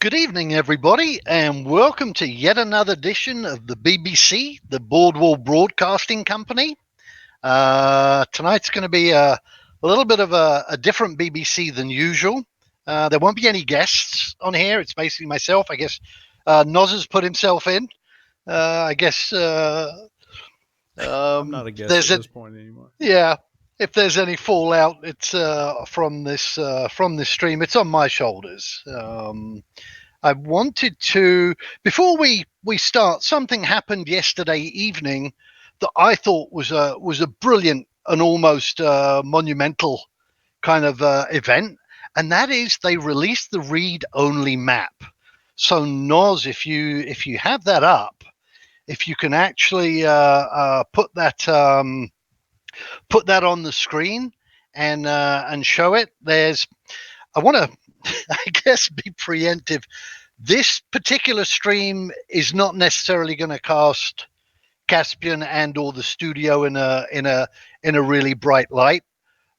Good evening, everybody, and welcome to yet another edition of the BBC, the Bordweall Broadcasting Company. Tonight's going to be a little bit of a different BBC than usual. There won't be any guests on here. It's basically myself. I guess Noz has put himself in. I guess I'm not a guest at this point anymore. yeah. If there's any fallout, it's from this stream. It's on my shoulders. I wanted to, before we start, something happened yesterday evening that I thought was a brilliant and almost monumental kind of event, and that is they released the read-only map. So Noz, if you have that up, if you can actually put that on the screen and show it, I want to I guess be preemptive. This particular stream is not necessarily going to cast Caspian and or the studio in a really bright light,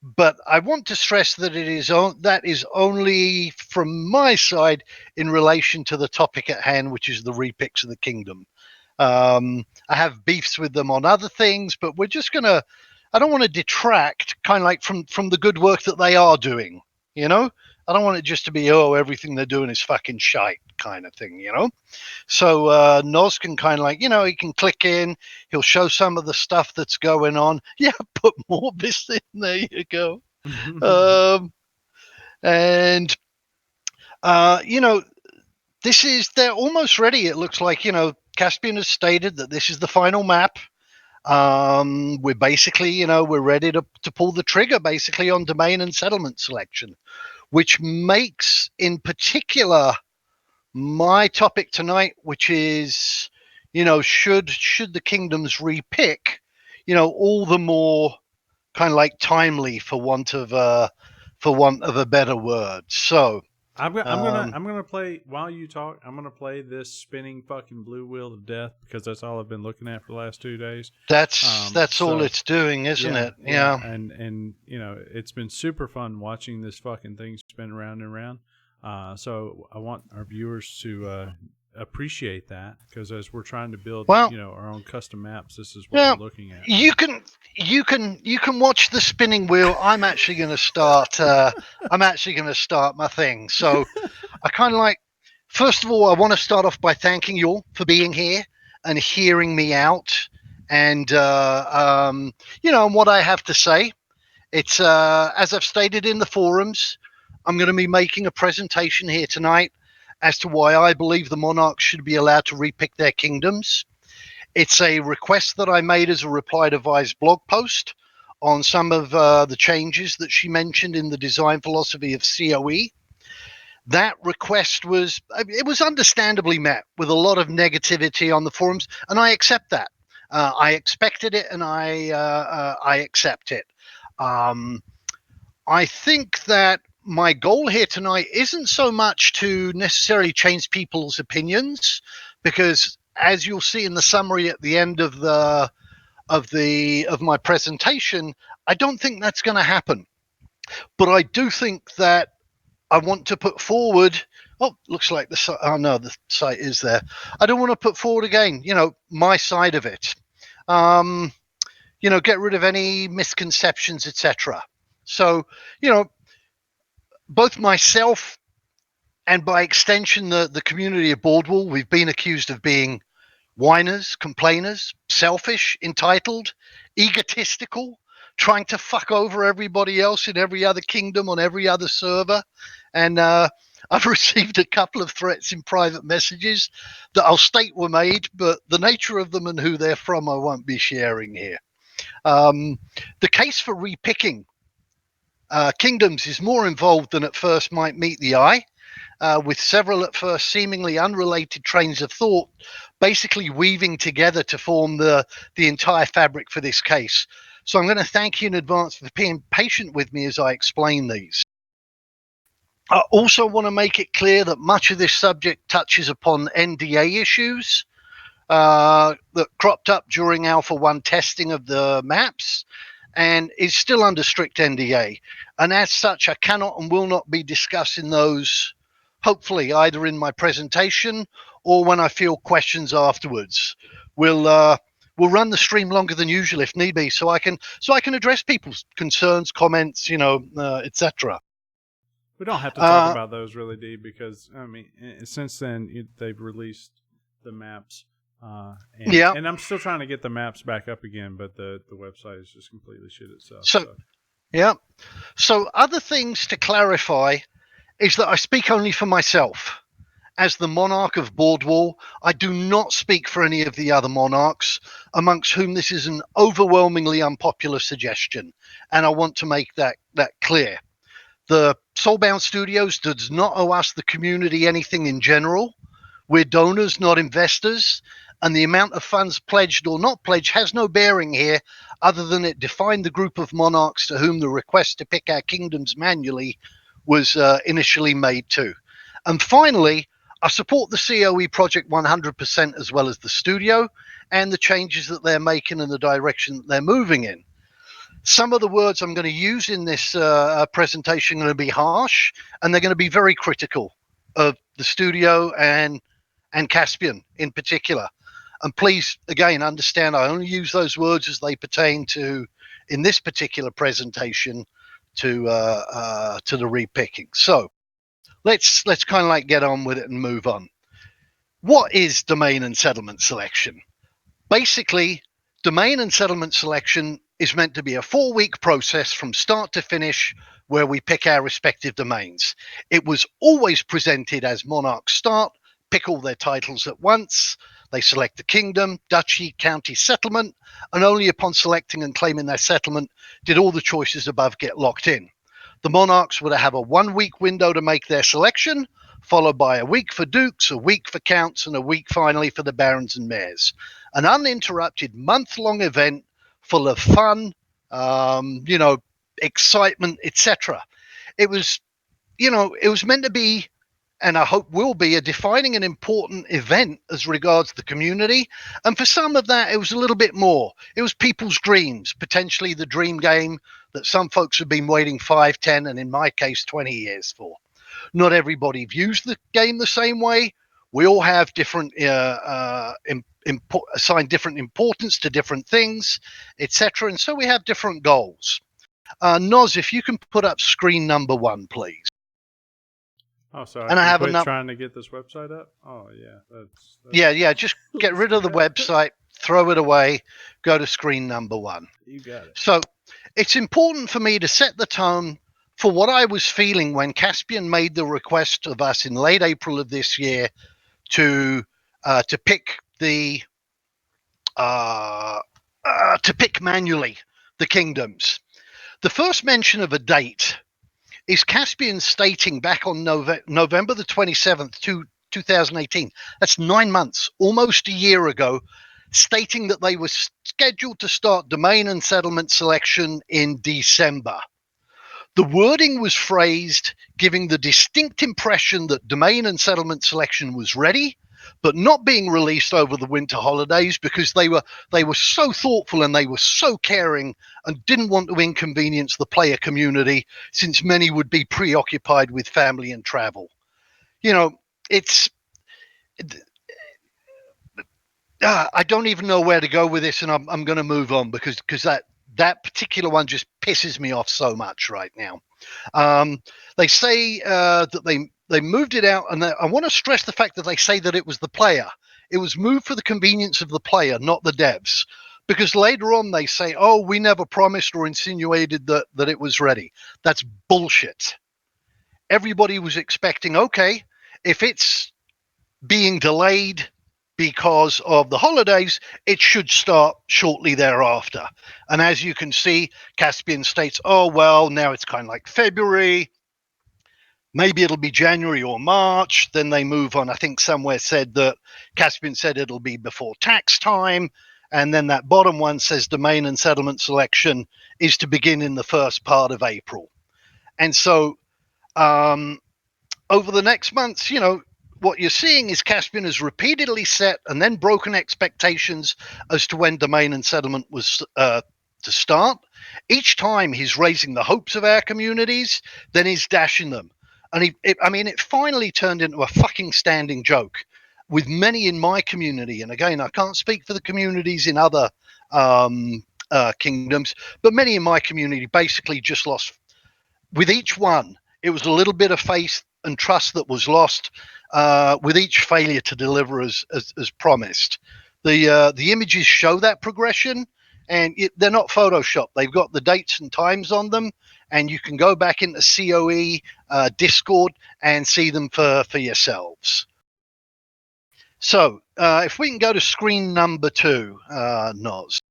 but I want to stress that that is only from my side in relation to the topic at hand, which is the repicks of the kingdom. I have beefs with them on other things, but we're just gonna. I don't want to detract, kind of like from the good work that they are doing. You know, I don't want it just to be everything they're doing is fucking shite kind of thing. So Noz can kind of like he can click in, he'll show some of the stuff that's going on. Yeah, put Morbis in. There you go. And they're almost ready. It looks like Caspian has stated that this is the final map. We're basically, we're ready to pull the trigger basically on domain and settlement selection, which makes in particular my topic tonight, which is, should the kingdoms repick, all the more kind of like timely for want of a better word. So I'm gonna play while you talk. I'm gonna play this spinning fucking blue wheel of death because that's all I've been looking at for the last 2 days. That's all it's doing, isn't it? Yeah. And it's been super fun watching this fucking thing spin round and round. So I want our viewers to appreciate that because as we're trying to build our own custom maps, this is what we're looking at. You can watch the spinning wheel. I'm actually going to start my thing. So I kind of like, first of all, I want to start off by thanking you all for being here and hearing me out and and what I have to say. It's as I've stated in the forums, I'm going to be making a presentation here tonight as to why I believe the monarchs should be allowed to repick their kingdoms. It's a request that I made as a reply to Vi's blog post on some of the changes that she mentioned in the design philosophy of COE. That request was understandably met with a lot of negativity on the forums, and I accept that. I expected it, and I accept it. I think that my goal here tonight isn't so much to necessarily change people's opinions, because as you'll see in the summary at the end of my presentation, I don't think that's going to happen. But I do think that I want to put forward. Oh, looks like the site is there. I don't want to put forward again, my side of it. Get rid of any misconceptions, etc. So, both myself and by extension the community of Bordweall, we've been accused of being whiners, complainers, selfish, entitled, egotistical, trying to fuck over everybody else in every other kingdom on every other server. And I've received a couple of threats in private messages that I'll state were made, but the nature of them and who they're from I won't be sharing here. The case for repicking kingdoms is more involved than at first might meet the eye, with several at first seemingly unrelated trains of thought basically weaving together to form the entire fabric for this case. So I'm going to thank you in advance for being patient with me as I explain these. I also want to make it clear that much of this subject touches upon NDA issues that cropped up during Alpha 1 testing of the maps and is still under strict NDA. And as such, I cannot and will not be discussing those hopefully either in my presentation or when I field questions afterwards. We'll run the stream longer than usual if need be, so I can address people's concerns, comments, etc. We don't have to talk about those really, D, because I mean, since then they've released the maps, and I'm still trying to get the maps back up again, but the website is just completely shit itself. So other things to clarify is that I speak only for myself. As the monarch of Bordweall, I do not speak for any of the other monarchs, amongst whom this is an overwhelmingly unpopular suggestion, and I want to make that clear. The Soulbound Studios does not owe us, the community, anything in general. We're donors, not investors, and the amount of funds pledged or not pledged has no bearing here, other than it defined the group of monarchs to whom the request to pick our kingdoms manually was initially made to. And finally, I support the COE project 100% as well as the studio and the changes that they're making and the direction that they're moving in. Some of the words I'm going to use in this presentation are going to be harsh, and they're going to be very critical of the studio and Caspian in particular. And please, again, understand I only use those words as they pertain to, in this particular presentation, to the repicking. So let's kind of like get on with it and move on. What is domain and settlement selection? Basically, domain and settlement selection is meant to be a 4-week process from start to finish where we pick our respective domains. It was always presented as monarchs start, pick all their titles at once. They select the kingdom, duchy, county, settlement, and only upon selecting and claiming their settlement did all the choices above get locked in. The monarchs would have a 1-week window to make their selection, followed by a week for dukes, a week for counts, and a week finally for the barons and mayors. An uninterrupted month-long event full of fun, excitement, etc. It was meant to be, and I hope will be, a defining and important event as regards the community. And for some of that, it was a little bit more. It was people's dreams, potentially the dream game that some folks have been waiting 5, 10, and in my case, 20 years for. Not everybody views the game the same way. We all have different, assign different importance to different things, etc. And so we have different goals. Noz, if you can put up screen number 1, please. Oh, so I can quit trying to get this website up? Oh, yeah. That's yeah. Just get rid of the website, throw it away, go to screen number 1. You got it. So it's important for me to set the tone for what I was feeling when Caspian made the request of us in late April of this year to pick manually the kingdoms. The first mention of a date is Caspian stating back on November the 27th, 2018. That's 9 months, almost a year ago, stating that they were scheduled to start domain and settlement selection in December. The wording was phrased giving the distinct impression that domain and settlement selection was ready, but not being released over the winter holidays because they were so thoughtful and they were so caring and didn't want to inconvenience the player community, since many would be preoccupied with family and travel. I don't even know where to go with this, and I'm going to move on because that particular one just pisses me off so much right now. They say that they moved it out, and I want to stress the fact that they say that it was the player. It was moved for the convenience of the player, not the devs. Because later on they say, oh, we never promised or insinuated that it was ready. That's bullshit. Everybody was expecting, okay, if it's being delayed because of the holidays, it should start shortly thereafter. And as you can see, Caspian states, oh, well, now it's kind of like February. Maybe it'll be January or March. Then they move on. I think somewhere said that Caspian said it'll be before tax time. And then that bottom one says domain and settlement selection is to begin in the first part of April. And so over the next months, what you're seeing is Caspian has repeatedly set and then broken expectations as to when domain and settlement was to start. Each time he's raising the hopes of our communities, then he's dashing them. And it finally turned into a fucking standing joke with many in my community. And again, I can't speak for the communities in other kingdoms, but many in my community basically just lost. With each one, it was a little bit of faith and trust that was lost with each failure to deliver as promised. The images show that progression, and they're not photoshopped. They've got the dates and times on them, and you can go back into COE Discord and see them for yourselves. So if we can go to screen number 2, Noz,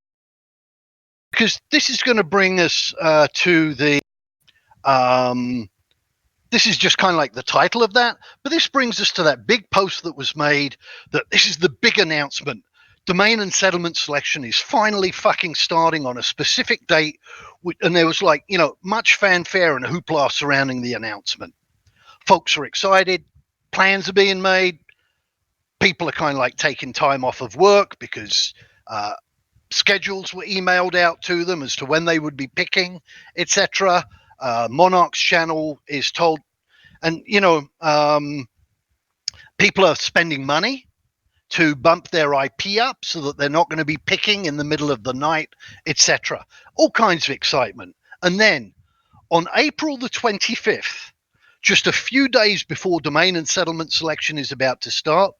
because this is going to bring us to the this is just kind of like the title of that, but this brings us to that big post that was made that this is the big announcement. Domain and settlement selection is finally fucking starting on a specific date, and there was much fanfare and hoopla surrounding the announcement. Folks are excited, plans are being made, people are kind of like taking time off of work because schedules were emailed out to them as to when they would be picking, etc. Monarch's channel is told, and people are spending money to bump their IP up so that they're not going to be picking in the middle of the night, etc. All kinds of excitement. And then on April the 25th, just a few days before domain and settlement selection is about to start,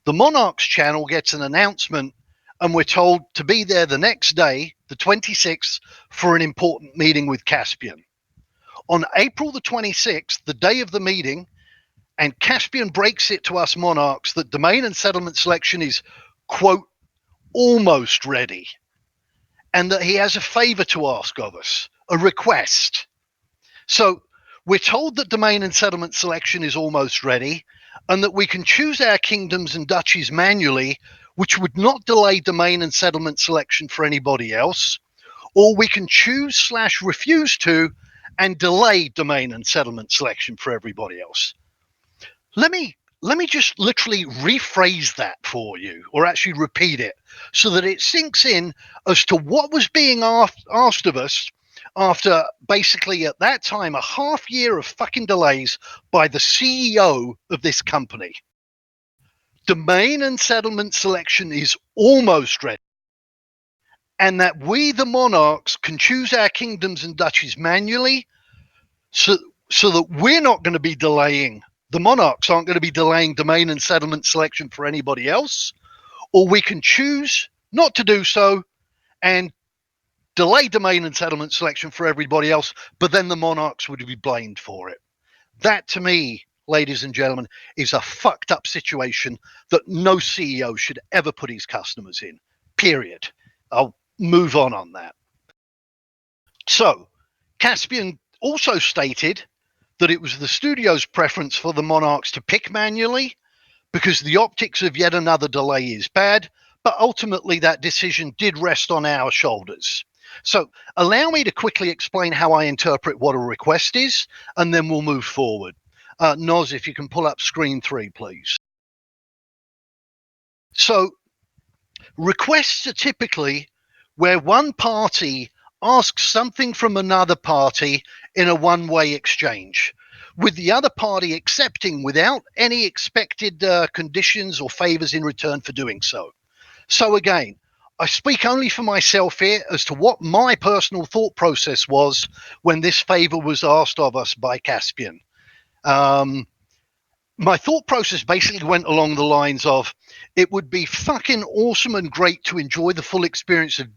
the Monarch's channel gets an announcement, and we're told to be there the next day, the 26th, for an important meeting with Caspian. On April the 26th, the day of the meeting, and Caspian breaks it to us Monarchs that domain and settlement selection is, quote, almost ready, and that he has a favor to ask of us, a request. So we're told that domain and settlement selection is almost ready, and that we can choose our kingdoms and duchies manually, which would not delay domain and settlement selection for anybody else, or we can choose/refuse to and delay domain and settlement selection for everybody else. Let me just literally rephrase that for you, or actually repeat it, so that it sinks in as to what was being asked of us after basically at that time a half year of fucking delays by the CEO of this company. Domain and settlement selection is almost ready, and that we, the Monarchs, can choose our kingdoms and duchies manually, so that we're not going to be delaying, the Monarchs aren't going to be delaying domain and settlement selection for anybody else, or we can choose not to do so and delay domain and settlement selection for everybody else, but then the Monarchs would be blamed for it. That, to me, ladies and gentlemen, is a fucked up situation that no CEO should ever put his customers in, period. I'll move on that. So, Caspian also stated that it was the studio's preference for the Monarchs to pick manually because the optics of yet another delay is bad, but ultimately that decision did rest on our shoulders. So allow me to quickly explain how I interpret what a request is, and then we'll move forward. Noz, if you can pull up screen 3, please. So requests are typically where one party asks something from another party in a one-way exchange, with the other party accepting without any expected conditions or favors in return for doing so. So again, I speak only for myself here as to what my personal thought process was when this favor was asked of us by Caspian. My thought process basically went along the lines of, it would be fucking awesome and great to enjoy the full experience of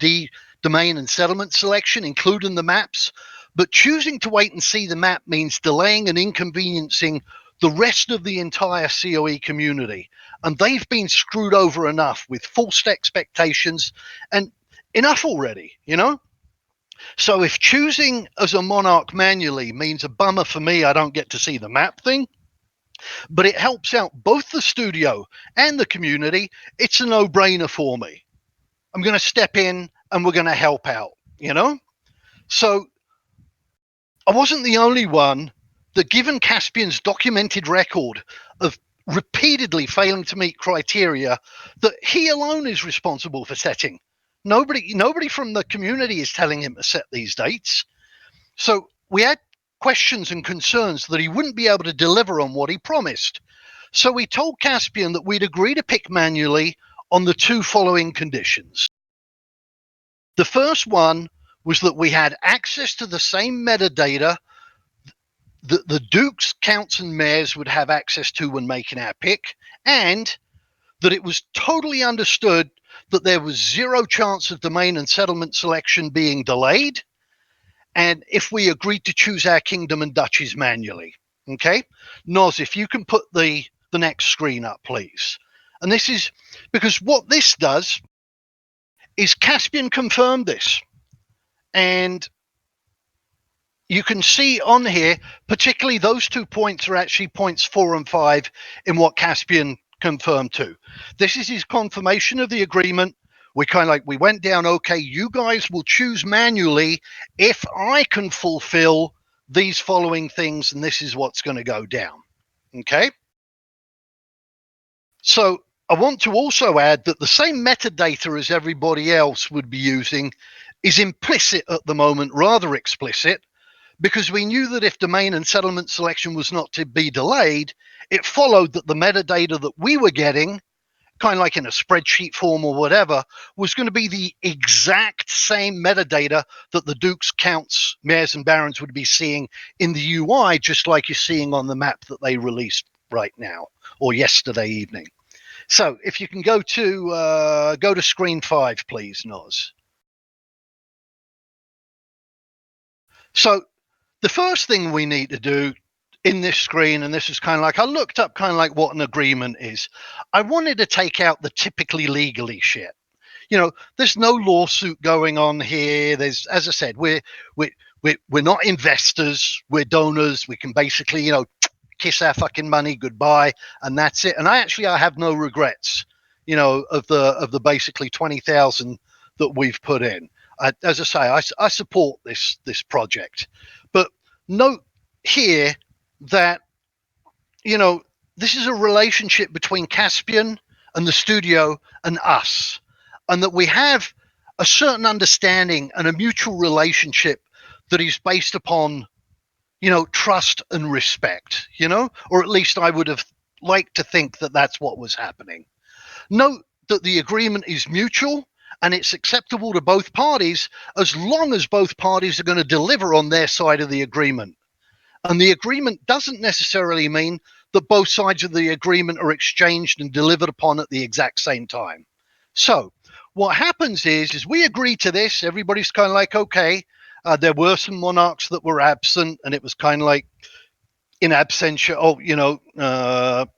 domain and settlement selection, including the maps, but choosing to wait and see the map means delaying and inconveniencing the rest of the entire COE community. And they've been screwed over enough with false expectations, and enough already, So if choosing as a Monarch manually means a bummer for me, I don't get to see the map thing, but it helps out both the studio and the community, it's a no-brainer for me. I'm going to step in and we're going to help out, So I wasn't the only one that, given Caspian's documented record of repeatedly failing to meet criteria, that he alone is responsible for setting. Nobody from the community is telling him to set these dates. So we had questions and concerns that he wouldn't be able to deliver on what he promised. So we told Caspian that we'd agree to pick manually on the two following conditions. The first one was that we had access to the same metadata that the dukes, counts, and mayors would have access to when making our pick, and that it was totally understood that there was zero chance of domain and settlement selection being delayed, and if we agreed to choose our kingdom and duchies manually. Okay, Noz, if you can put the next screen up, please. And this is because what this does is Caspian confirmed this, and you can see on here, particularly those 2 points are actually points 4 and 5 in what Caspian confirmed too. This is his confirmation of the agreement. We went down, okay, you guys will choose manually if I can fulfill these following things, and this is what's going to go down. Okay? So I want to also add that the same metadata as everybody else would be using is implicit at the moment, rather explicit, because we knew that if domain and settlement selection was not to be delayed, it followed that the metadata that we were getting, kind of like in a spreadsheet form or whatever, was going to be the exact same metadata that the dukes, counts, mayors, and barons would be seeing in the UI, just like you're seeing on the map that they released right now or yesterday evening. So if you can go to screen 5, please, Noz. So the first thing we need to do in this screen, and this is kind of like, I looked up kind of like what an agreement is. I wanted to take out the typically legally shit. There's no lawsuit going on here. There's, as I said, we're not investors. We're donors. We can basically, kiss our fucking money goodbye, and that's it. And I have no regrets, of the basically 20,000 that we've put in. As I say, I support this project, but note here that this is a relationship between Caspian and the studio and us, and that we have a certain understanding and a mutual relationship that is based upon trust and respect, or at least I would have liked to think that that's what was happening. Note that the agreement is mutual and it's acceptable to both parties as long as both parties are going to deliver on their side of the agreement. And the agreement doesn't necessarily mean that both sides of the agreement are exchanged and delivered upon at the exact same time. So what happens is we agree to this. Everybody's kind of like, okay, there were some monarchs that were absent, and it was kind of like in absentia.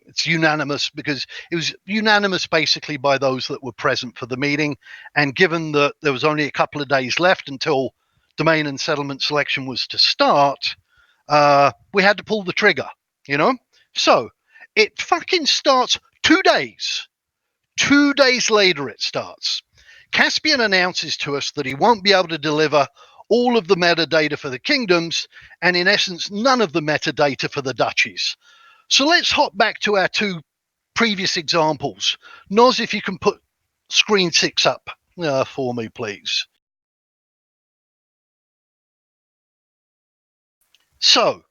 It's unanimous because it was unanimous basically by those that were present for the meeting. And given that there was only a couple of days left until domain and settlement selection was to start, we had to pull the trigger, So it fucking starts 2 days. 2 days later it starts. Caspian announces to us that he won't be able to deliver all of the metadata for the kingdoms, and in essence, none of the metadata for the duchies. So let's hop back to our 2 previous examples. Noz, if you can put screen 6 up for me, please. So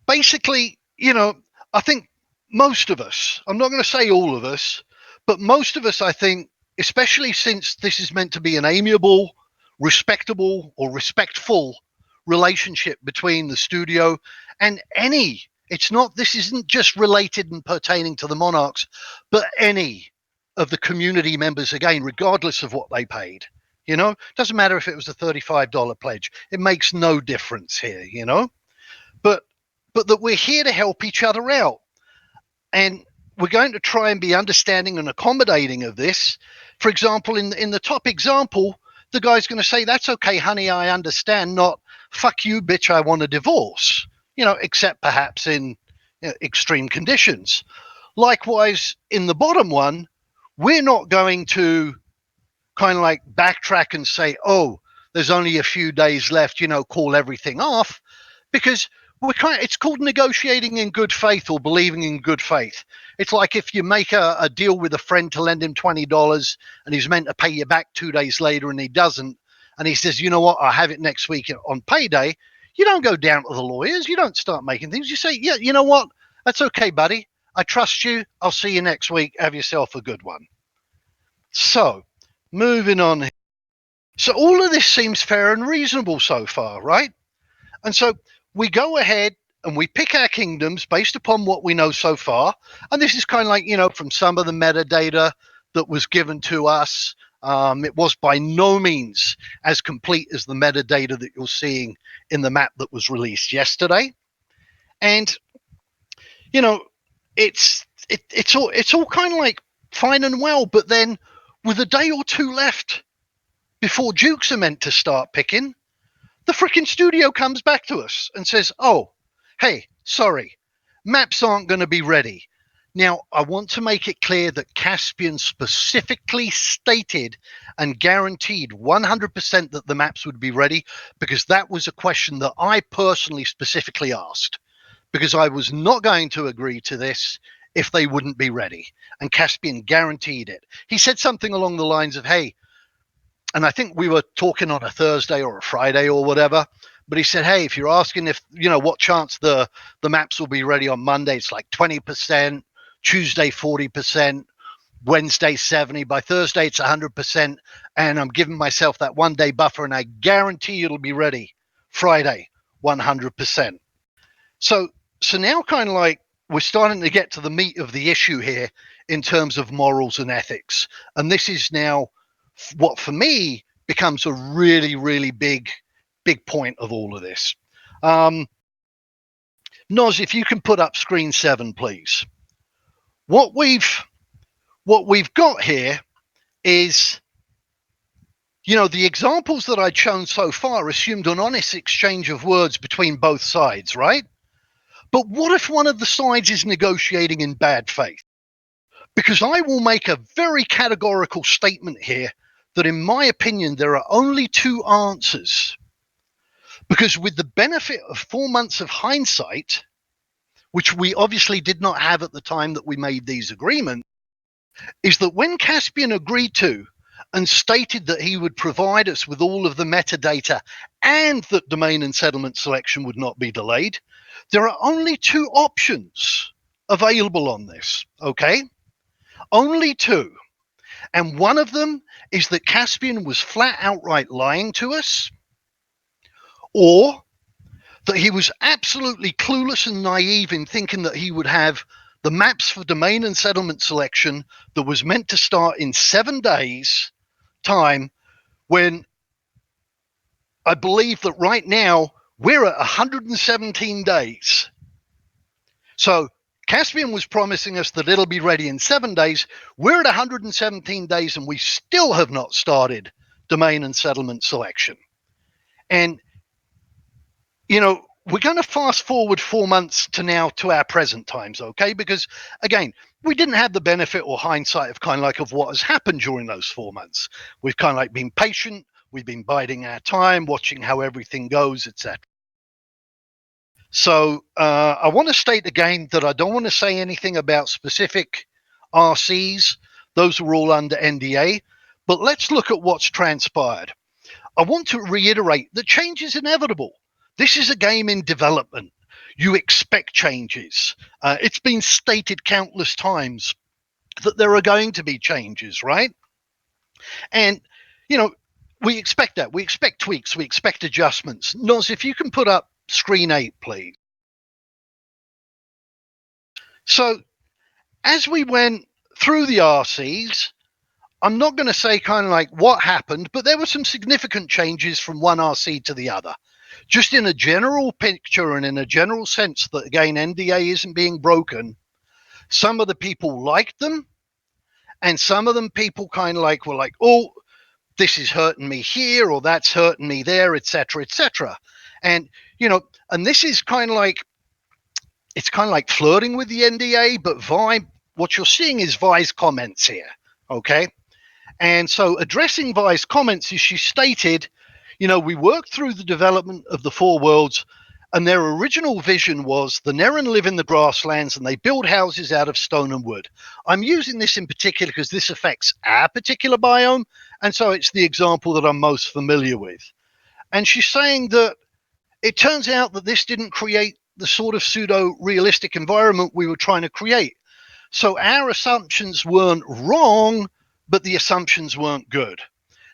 basically, I think most of us, I'm not going to say all of us, but most of us, I think, especially since this is meant to be an amiable, respectable, or respectful relationship between the studio and this isn't just related and pertaining to the monarchs, but any of the community members, again, regardless of what they paid. Doesn't matter if it was a $35 pledge. It makes no difference here, but that we're here to help each other out. And we're going to try and be understanding and accommodating of this. For example, in the top example, the guy's going to say, that's okay, honey, I understand, not fuck you, bitch, I want a divorce, except perhaps in extreme conditions. Likewise, in the bottom one, we're not going to kind of like backtrack and say, oh, there's only a few days left, call everything off, because it's called negotiating in good faith or believing in good faith. It's like if you make a deal with a friend to lend him $20 and he's meant to pay you back 2 days later and he doesn't, and he says, you know what, I'll have it next week on payday. You don't go down to the lawyers. You don't start making things. You say, yeah, you know what? That's okay, buddy. I trust you. I'll see you next week. Have yourself a good one. So, moving on. So, all of this seems fair and reasonable so far, right? And so we go ahead and we pick our kingdoms based upon what we know so far. And this is kind of like, from some of the metadata that was given to us. It was by no means as complete as the metadata that you're seeing in the map that was released yesterday. And, it's all kind of like fine and well, but then with a day or two left before Dukes are meant to start picking, the freaking studio comes back to us and says, oh, hey, sorry, maps aren't going to be ready. Now, I want to make it clear that Caspian specifically stated and guaranteed 100% that the maps would be ready, because that was a question that I personally specifically asked, because I was not going to agree to this if they wouldn't be ready. And Caspian guaranteed it. He said something along the lines of, hey, and I think we were talking on a Thursday or a Friday or whatever, but he said, hey, if you're asking if, what chance the maps will be ready on Monday, it's like 20%, Tuesday 40%, Wednesday 70%, by Thursday it's 100%, and I'm giving myself that 1 day buffer, and I guarantee it'll be ready Friday 100%. So now kind of like we're starting to get to the meat of the issue here in terms of morals and ethics, and this is now what for me becomes a really, really big point of all of this. Noz, if you can put up screen 7, please. What we've got here is, the examples that I'd shown so far assumed an honest exchange of words between both sides, right? But what if one of the sides is negotiating in bad faith? Because I will make a very categorical statement here that, in my opinion, there are only two answers. Because with the benefit of 4 months of hindsight, which we obviously did not have at the time that we made these agreements, is that when Caspian agreed to and stated that he would provide us with all of the metadata and that domain and settlement selection would not be delayed, there are only two options available on this, okay? Only two. And one of them is that Caspian was flat outright lying to us, or that he was absolutely clueless and naive in thinking that he would have the maps for domain and settlement selection that was meant to start in 7 days' time, when I believe that right now we're at 117 days. So Caspian was promising us that it'll be ready in 7 days. We're at 117 days and we still have not started domain and settlement selection. And, we're going to fast forward 4 months to now to our present times, okay? Because, again, we didn't have the benefit or hindsight of kind of like of what has happened during those 4 months. We've kind of like been patient. We've been biding our time, watching how everything goes, etc. So I want to state again that I don't want to say anything about specific RCs. Those are all under NDA. But let's look at what's transpired. I want to reiterate that change is inevitable. This is a game in development. You expect changes. It's been stated countless times that there are going to be changes, right? And, we expect that. We expect tweaks. We expect adjustments. Noz, if you can put up screen 8, please. So as we went through the RCs, I'm not going to say kind of like what happened, but there were some significant changes from one RC to the other. Just in a general picture and in a general sense that, again, NDA isn't being broken, some of the people liked them, and some of them people kind of like were like, oh, this is hurting me here, or that's hurting me there, etc., etc. And, and this is kind of like, it's kind of like flirting with the NDA, but what you're seeing is Vi's comments here, okay? And so addressing Vi's comments, as she stated, we worked through the development of the 4 worlds, and their original vision was the Nerin live in the grasslands and they build houses out of stone and wood. I'm using this in particular because this affects our particular biome, and so it's the example that I'm most familiar with. And she's saying that it turns out that this didn't create the sort of pseudo-realistic environment we were trying to create. So our assumptions weren't wrong, but the assumptions weren't good.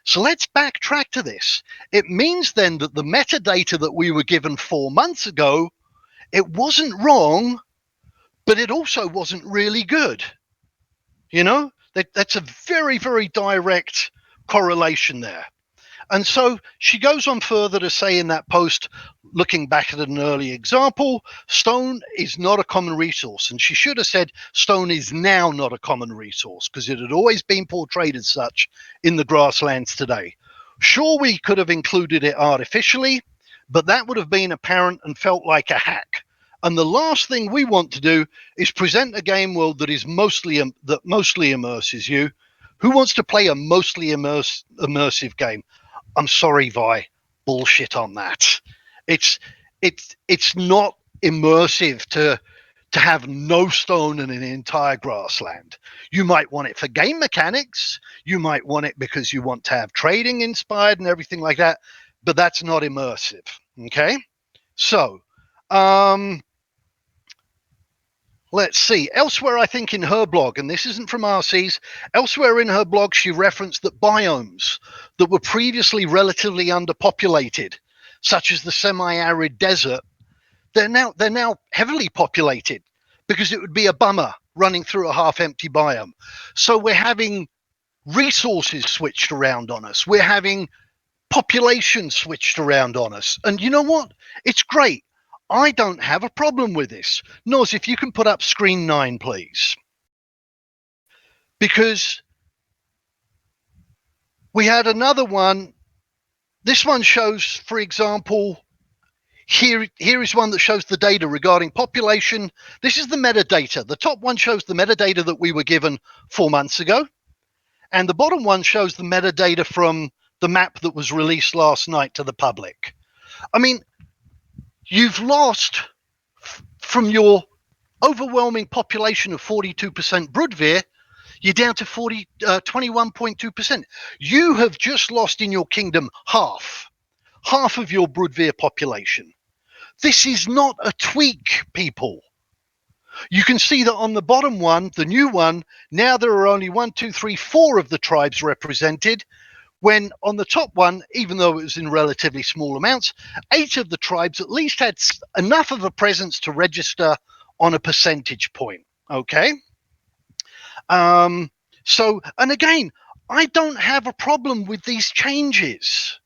So let's backtrack to this. It means then that the metadata that we were given 4 months ago, it wasn't wrong, but it also wasn't really good. You know, that's a very, very direct correlation there. And so she goes on further to say in that post, looking back at an early example, stone is not a common resource. And she should have said stone is now not a common resource, because it had always been portrayed as such in the grasslands today. Sure, we could have included it artificially, but that would have been apparent and felt like a hack. And the last thing we want to do is present a game world that is mostly immerses you. Who wants to play a mostly immersive game? I'm sorry, Vi, bullshit on that. It's not immersive to have no stone in an entire grassland. You might want it for game mechanics. You might want it because you want to have trading inspired and everything like that, but that's not immersive. Okay, so let's see. Elsewhere, I think in her blog, and this isn't from RC's, elsewhere in her blog, she referenced that biomes that were previously relatively underpopulated, such as the semi-arid desert, they're now heavily populated, because it would be a bummer running through a half-empty biome. So we're having resources switched around on us. We're having population switched around on us. And you know what? It's great. I don't have a problem with this. Noz, if you can put up screen 9, please. Because we had another one. This one shows, for example, here is one that shows the data regarding population. This is the metadata. The top one shows the metadata that we were given 4 months ago. And the bottom one shows the metadata from the map that was released last night to the public. I mean, you've lost from your overwhelming population of 42% Broodveer, you're down to 21.2%. You have just lost in your kingdom half of your Broodveer population. This is not a tweak, people. You can see that on the bottom one, the new one, now there are only 1, 2, 3, 4 of the tribes represented, when on the top one, even though it was in relatively small amounts, 8 of the tribes at least had enough of a presence to register on a percentage point. Okay. So, and again, I don't have a problem with these changes.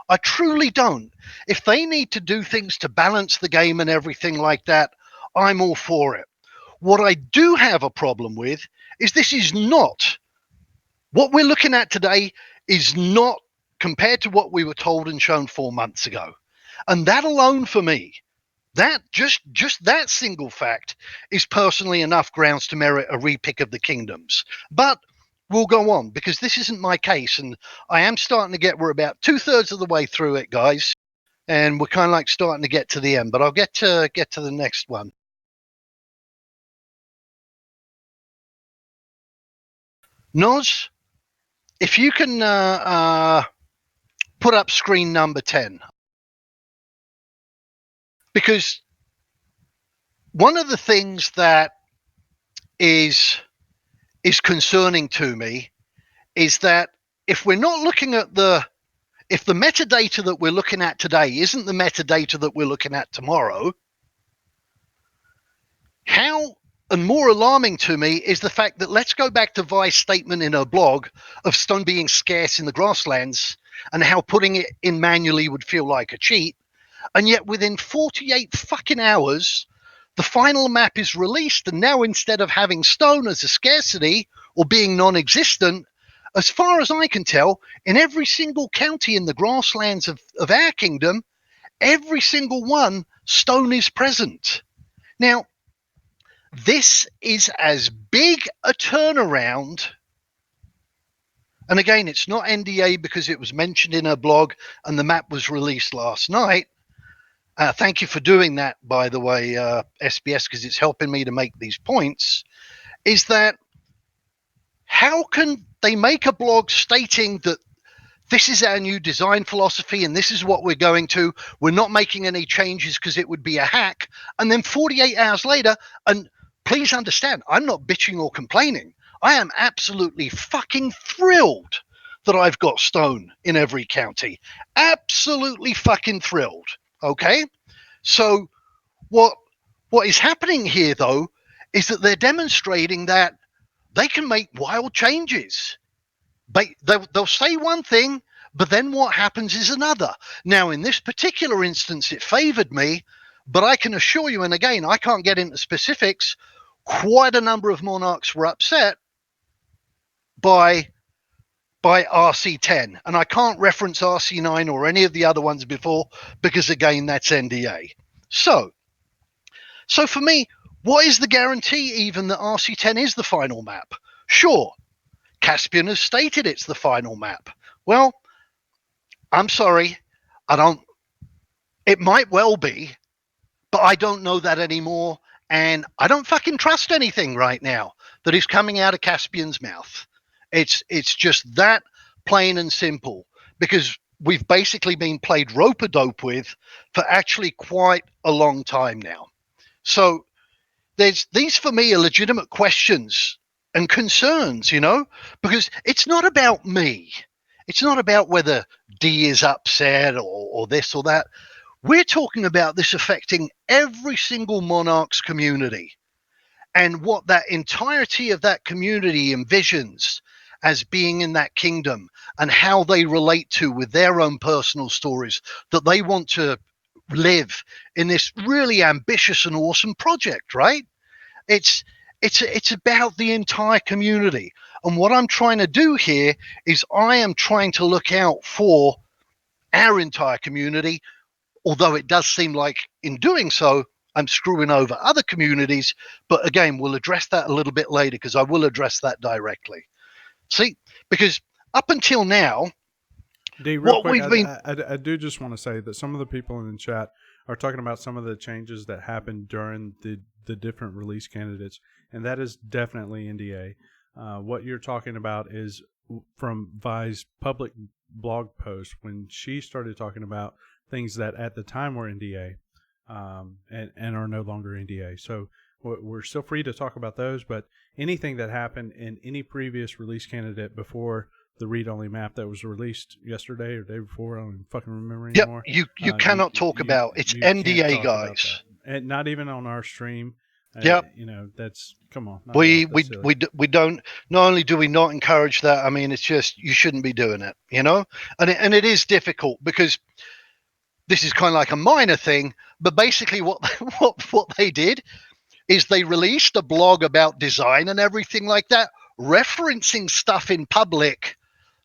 I truly don't. If they need to do things to balance the game and everything like that, I'm all for it. What I do have a problem with is this is not what we're looking at today, is not compared to what we were told and shown 4 months ago. And that alone for me, that just that single fact is personally enough grounds to merit a repick of the kingdoms. But we'll go on, because this isn't my case, and I am starting to we're about 2/3 of the way through it, guys, and we're kind of like starting to get to the end. But I'll get to the next one. Noz, if you can put up screen number 10. Because one of the things that is concerning to me is that if we're not looking at if the metadata that we're looking at today isn't the metadata that we're looking at tomorrow, how, and more alarming to me, is the fact that, let's go back to Vi's statement in her blog of stone being scarce in the grasslands and how putting it in manually would feel like a cheat. And yet within 48 fucking hours, the final map is released, and now instead of having stone as a scarcity or being non-existent, as far as I can tell, in every single county in the grasslands of our kingdom, every single one, stone is present. Now, this is as big a turnaround, and again, it's not NDA because it was mentioned in her blog and the map was released last night. Thank you for doing that, by the way, SBS, because it's helping me to make these points. Is that how can they make a blog stating that this is our new design philosophy and this is what we're going to. We're not making any changes because it would be a hack. And then 48 hours later, and please understand, I'm not bitching or complaining. I am absolutely fucking thrilled that I've got Stone in every county. Absolutely fucking thrilled. Okay? So what is happening here though is that they're demonstrating that they can make wild changes. They'll say one thing, but then what happens is another. Now, in this particular instance, it favored me, but I can assure you, and again, I can't get into specifics, quite a number of monarchs were upset by RC10. And I can't reference RC9 or any of the other ones before because, again, that's NDA. So for me, what is the guarantee even that RC10 is the final map? Sure, Caspian has stated it's the final map. Well, I'm sorry, it might well be, but I don't know that anymore. And I don't fucking trust anything right now that is coming out of Caspian's mouth. It's just that plain and simple, because we've basically been played rope-a-dope with for actually quite a long time now. So these for me are legitimate questions and concerns, because it's not about me. It's not about whether D is upset or this or that. We're talking about this affecting every single monarch's community and what that entirety of that community envisions as being in that kingdom and how they relate to with their own personal stories that they want to live in this really ambitious and awesome project, right? It's about the entire community. And what I'm trying to do here is I am trying to look out for our entire community, although it does seem like in doing so, I'm screwing over other communities. But again, we'll address that a little bit later because I will address that directly. See, because up until now, D, real quick, I do just want to say that some of the people in the chat are talking about some of the changes that happened during the different release candidates, and that is definitely NDA. What you're talking about is from Vi's public blog post when she started talking about things that at the time were NDA and are no longer NDA. So we're still free to talk about those, but anything that happened in any previous release candidate before the read-only map that was released yesterday or day before, I don't even fucking remember anymore. Yep, you cannot talk about. It's NDA, guys. And not even on our stream. Yep. That's, come on. We don't, not only do we not encourage that, I mean, it's just, you shouldn't be doing it, and it is difficult because this is kind of like a minor thing, but basically what they did is they released a blog about design and everything like that, referencing stuff in public,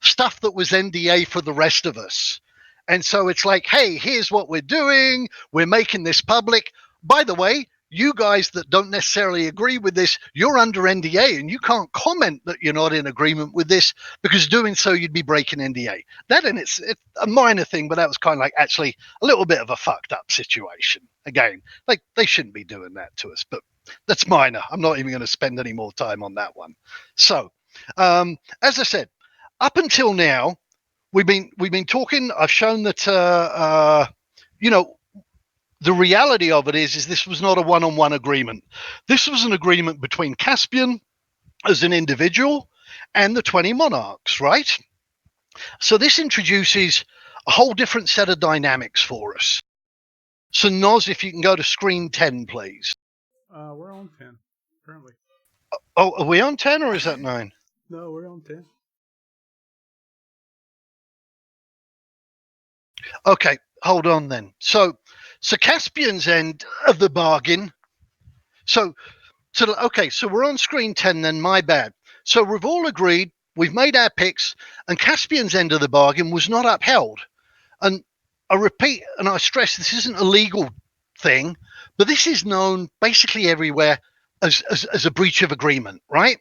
stuff that was NDA for the rest of us. And so it's like, hey, here's what we're doing. We're making this public. By the way, you guys that don't necessarily agree with this, you're under NDA and you can't comment that you're not in agreement with this because doing so, you'd be breaking NDA. That and it's a minor thing, but that was kind of like actually a little bit of a fucked up situation. Again, like they shouldn't be doing that to us, but that's minor. I'm not even going to spend any more time on that one. So, as I said, up until now, we've been talking. I've shown that the reality of it is this was not a one-on-one agreement. This was an agreement between Caspian as an individual and the 20 monarchs, right? So this introduces a whole different set of dynamics for us. So Noz, if you can go to screen 10, please. We're on 10 currently. Oh, are we on 10 or is that 9? No, we're on 10. Okay, hold on then. So Caspian's end of the bargain. So we're on screen 10 then, my bad. So we've all agreed, we've made our picks, and Caspian's end of the bargain was not upheld. And I repeat, and I stress, this isn't a legal thing, but this is known basically everywhere as a breach of agreement, right?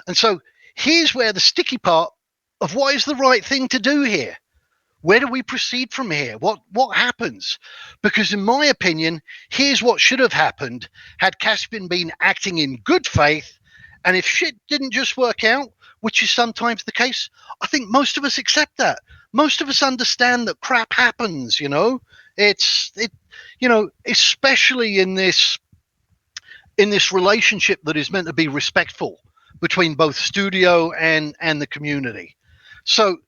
And so here's where the sticky part of what is the right thing to do here. Where do we proceed from here? What happens? Because in my opinion, here's what should have happened had Caspian been acting in good faith. And if shit didn't just work out, which is sometimes the case, I think most of us accept that. most of us understand that crap happens, especially in this relationship that is meant to be respectful between both studio and the community. So,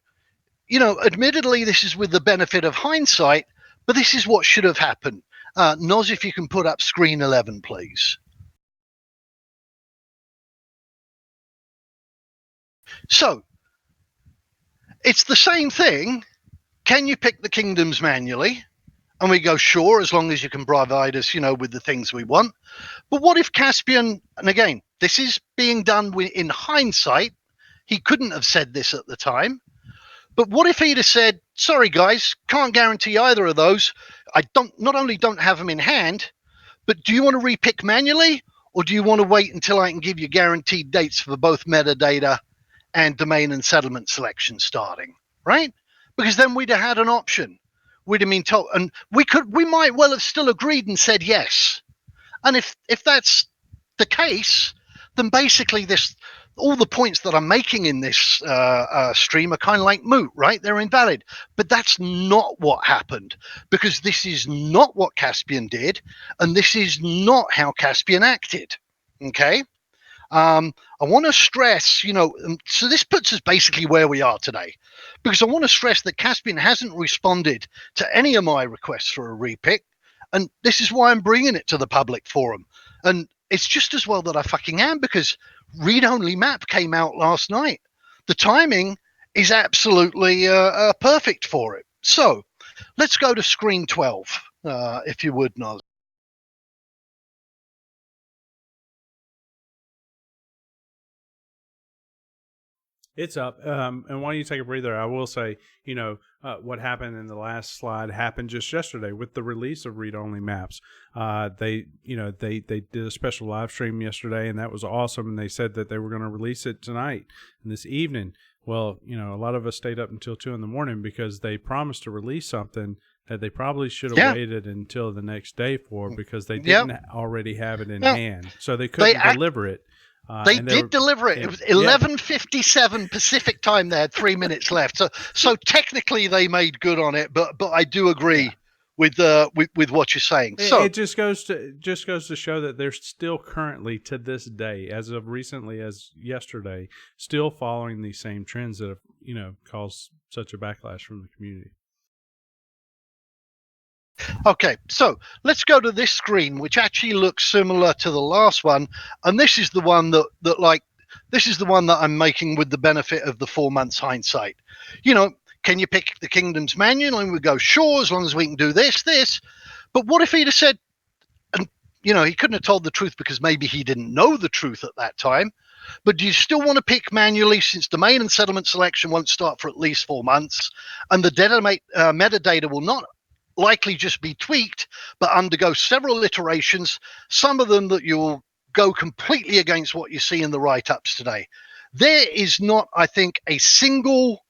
admittedly, this is with the benefit of hindsight, but this is what should have happened. Noz, if you can put up screen 11, please. So, it's the same thing. Can you pick the kingdoms manually? And we go, sure, as long as you can provide us, with the things we want. But what if Caspian, and again, this is being done in hindsight, he couldn't have said this at the time, but what if he'd have said, sorry guys, can't guarantee either of those. I not only don't have them in hand, but do you want to repick manually, or do you want to wait until I can give you guaranteed dates for both metadata and domain and settlement selection starting, right? Because then we'd have had an option. We'd have been told, and we might well have still agreed and said yes. And if that's the case, then basically all the points that I'm making in this stream are kind of like moot, right? They're invalid. But that's not what happened, because this is not what Caspian did, and this is not how Caspian acted. Okay? I want to stress, so this puts us basically where we are today, because I want to stress that Caspian hasn't responded to any of my requests for a repick, and this is why I'm bringing it to the public forum. And it's just as well that I fucking am, because read-only map came out last night. The timing is absolutely perfect for it. So let's go to screen 12, if you would, Noz. It's up. And while you take a breather, I will say, what happened in the last slide happened just yesterday with the release of read-only maps. They did a special live stream yesterday, and that was awesome. And they said that they were going to release it tonight and this evening. Well, a lot of us stayed up until 2 a.m. because they promised to release something that they probably should have waited until the next day for, because they didn't already have it in hand. So they couldn't deliver it. They did deliver it. It was 11:57 Pacific time. They had 3 minutes left, so technically they made good on it. But I do agree with what you're saying. So it just goes to show that they're still currently, to this day, as of recently as yesterday, still following these same trends that have caused such a backlash from the community. Okay, so let's go to this screen, which actually looks similar to the last one, and this is the one this is the one that I'm making with the benefit of the 4 months hindsight. Can you pick the kingdoms manual? And we go, sure, as long as we can do this. But what if he'd have said, and he couldn't have told the truth because maybe he didn't know the truth at that time. But do you still want to pick manually, since domain and settlement selection won't start for at least 4 months, and the metadata will not likely just be tweaked, but undergo several iterations, some of them that you'll go completely against what you see in the write-ups today. There is not, I think, a single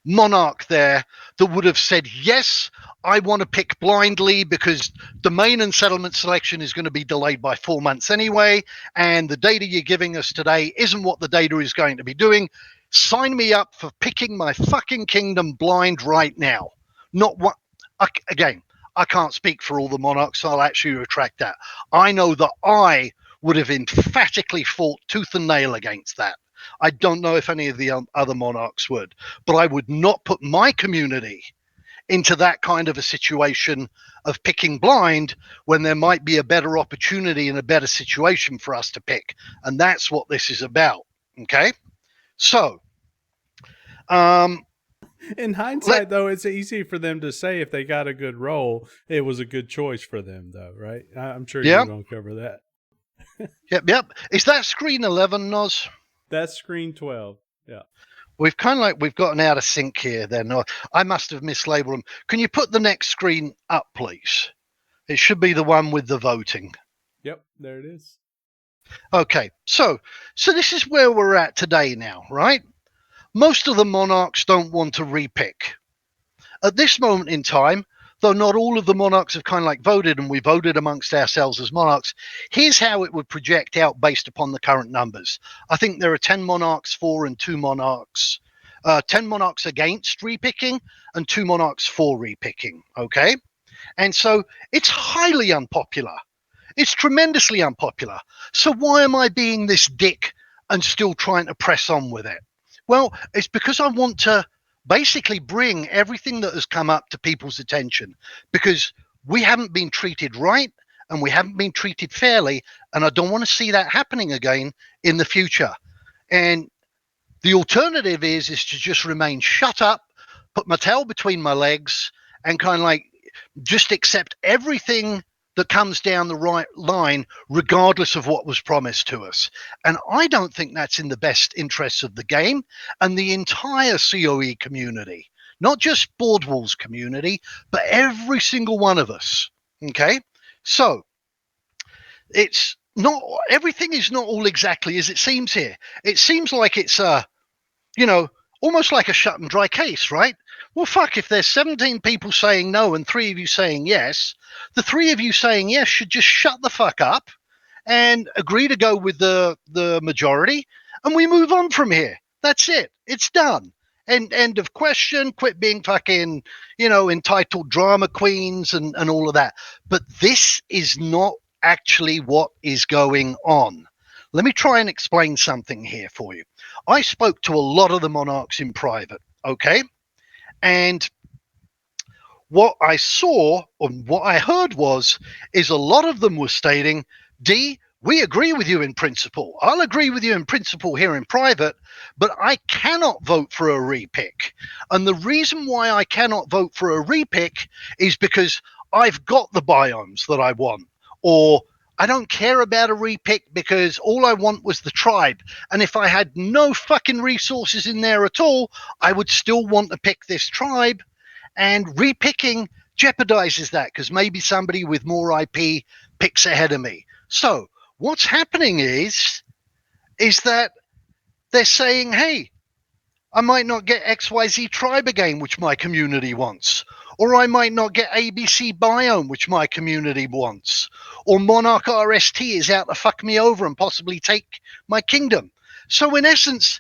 monarch there that would have said, yes, I want to pick blindly because domain and settlement selection is going to be delayed by 4 months anyway, and the data you're giving us today isn't what the data is going to be doing. Sign me up for picking my fucking kingdom blind right now. Not what. Again, I can't speak for all the monarchs, so I'll actually retract that. I know that I would have emphatically fought tooth and nail against that. I don't know if any of the other monarchs would, but I would not put my community into that kind of a situation of picking blind when there might be a better opportunity and a better situation for us to pick. And that's what this is about. Okay? So, in hindsight, though, it's easy for them to say if they got a good role, it was a good choice for them, though, right? I'm sure you're going to cover that. Yep. Is that screen 11, Noz? That's screen 12. Yeah. We've gotten out of sync here then. I must have mislabeled them. Can you put the next screen up, please? It should be the one with the voting. Yep, there it is. Okay, so this is where we're at today now, right? Most of the monarchs don't want to repick. At this moment in time, though not all of the monarchs have kind of like voted, and we voted amongst ourselves as monarchs, here's how it would project out based upon the current numbers. I think there are 10 monarchs for and 2 monarchs 10 monarchs against repicking and 2 monarchs for repicking. Okay. And so it's highly unpopular. It's tremendously unpopular. So why am I being this dick and still trying to press on with it? Well, it's because I want to basically bring everything that has come up to people's attention, because we haven't been treated right and we haven't been treated fairly, and I don't want to see that happening again in the future. And the alternative is to just remain shut up, put my tail between my legs, and kind of like just accept everything that comes down the right line, regardless of what was promised to us. And I don't think that's in the best interests of the game and the entire COE community, not just Bordwall's community, but every single one of us. Okay. So it's not, everything is not all exactly as it seems here. It seems like it's almost like a shut and dry case, right? Well, fuck, if there's 17 people saying no and 3 of you saying yes, the 3 of you saying yes should just shut the fuck up and agree to go with the majority, and we move on from here. That's it. It's done. And end of question. Quit being fucking, entitled drama queens and all of that. But this is not actually what is going on. Let me try and explain something here for you. I spoke to a lot of the monarchs in private, okay? And what I saw or what I heard is a lot of them were stating, D, we agree with you in principle. I'll agree with you in principle here in private, but I cannot vote for a repick. And the reason why I cannot vote for a repick is because I've got the biomes that I want, or I don't care about a repick because all I want was the tribe. And if I had no fucking resources in there at all, I would still want to pick this tribe. And repicking jeopardizes that because maybe somebody with more IP picks ahead of me. So what's happening is that they're saying, hey, I might not get XYZ tribe again, which my community wants. Or I might not get ABC biome, which my community wants. Or Monarch RST is out to fuck me over and possibly take my kingdom. So in essence,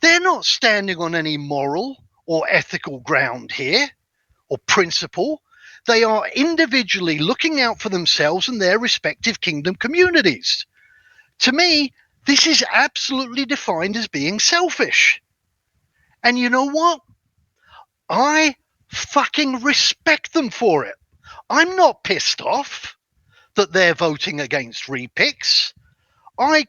they're not standing on any moral or ethical ground here or principle. They are individually looking out for themselves and their respective kingdom communities. To me, this is absolutely defined as being selfish. And you know what? I fucking respect them for it. I'm not pissed off that they're voting against repicks. I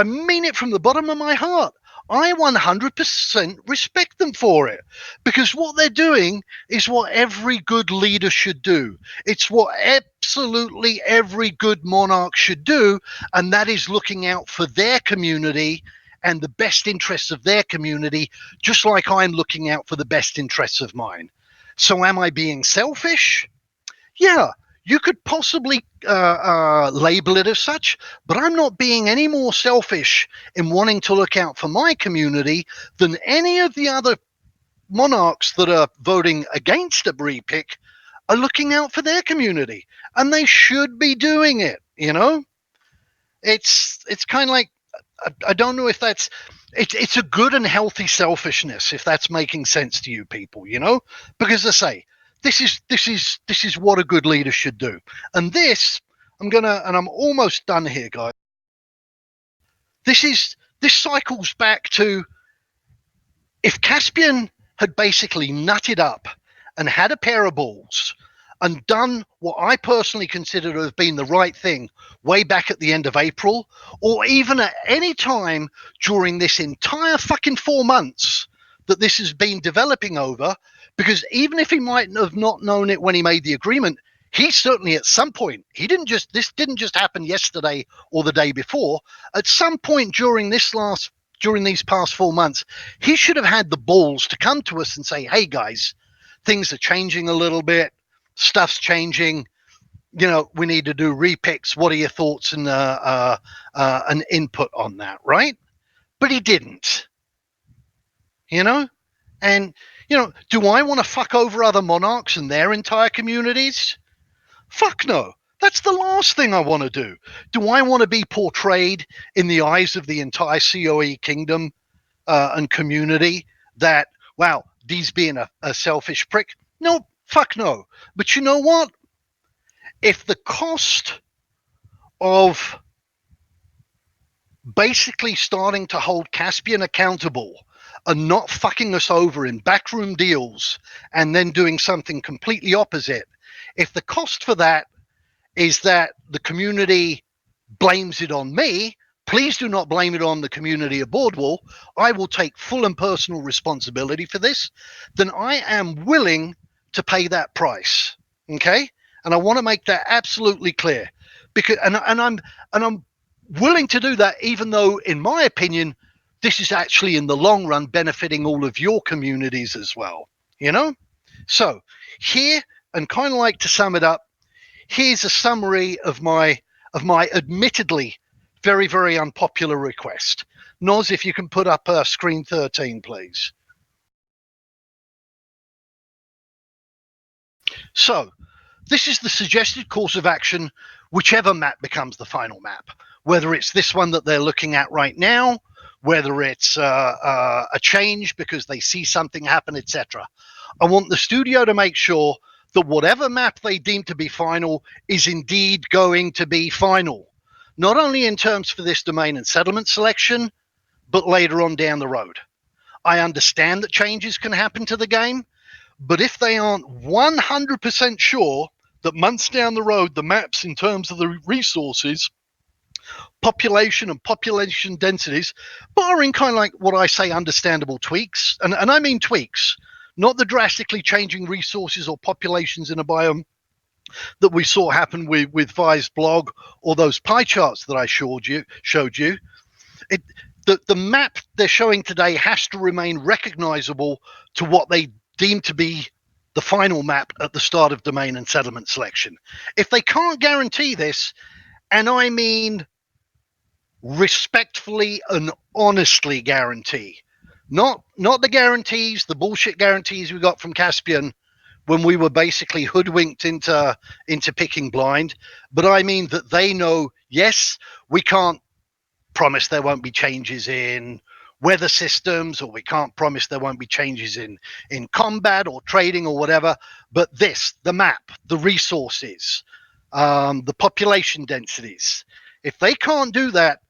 mean it from the bottom of my heart. I 100% respect them for it, because what they're doing is what every good leader should do. It's what absolutely every good monarch should do, and that is looking out for their community and the best interests of their community, just like I'm looking out for the best interests of mine. So am I being selfish? Yeah, you could possibly label it as such, but I'm not being any more selfish in wanting to look out for my community than any of the other monarchs that are voting against a repick are looking out for their community, and they should be doing it. It's kind of like, I don't know if that's it's a good and healthy selfishness, if that's making sense to you people, because I say this is what a good leader should do. And this, I'm almost done here, guys. This cycles back to, if Caspian had basically nutted up and had a pair of balls and done what I personally consider to have been the right thing way back at the end of April, or even at any time during this entire fucking 4 months that this has been developing over, because even if he might have not known it when he made the agreement, he certainly at some point, this didn't just happen yesterday or the day before. At some point during these past 4 months, he should have had the balls to come to us and say, hey guys, things are changing a little bit. Stuff's changing. We need to do repicks. What are your thoughts and an input on that, right? But he didn't. And do I want to fuck over other monarchs and their entire communities? Fuck no. That's the last thing I want to do. Do I want to be portrayed in the eyes of the entire COE kingdom and community that, wow, D's being a selfish prick. No, fuck no. But you know what? If the cost of basically starting to hold Caspian accountable and not fucking us over in backroom deals and then doing something completely opposite, if the cost for that is that the community blames it on me, please do not blame it on the community of Bordweall. I will take full and personal responsibility for this. Then I am willing to pay that price. Okay? And I want to make that absolutely clear. Because and I'm willing to do that, even though, in my opinion, this is actually in the long run benefiting all of your communities as well. You know? So here, and kind of like to sum it up, here's a summary of my admittedly very, very unpopular request. Noz, if you can put up screen 13, please. So this is the suggested course of action, whichever map becomes the final map, whether it's this one that they're looking at right now, whether it's a change because they see something happen, etc. I want the studio to make sure that whatever map they deem to be final is indeed going to be final, not only in terms for this domain and settlement selection, but later on down the road. I understand that changes can happen to the game, but if they aren't 100% sure that months down the road, the maps in terms of the resources, population and population densities, barring kind of like what I say understandable tweaks, and I mean tweaks, not the drastically changing resources or populations in a biome that we saw happen with Vi's blog or those pie charts that I showed you. The map they're showing today has to remain recognizable to what they deem to be the final map at the start of domain and settlement selection. If they can't guarantee this, and I mean respectfully and honestly guarantee, not the guarantees, the bullshit guarantees we got from Caspian when we were basically hoodwinked into picking blind, but I mean that they know, yes, we can't promise there won't be changes in weather systems, or we can't promise there won't be changes in combat or trading or whatever, but this, the map, the resources, the population densities, if they can't do that,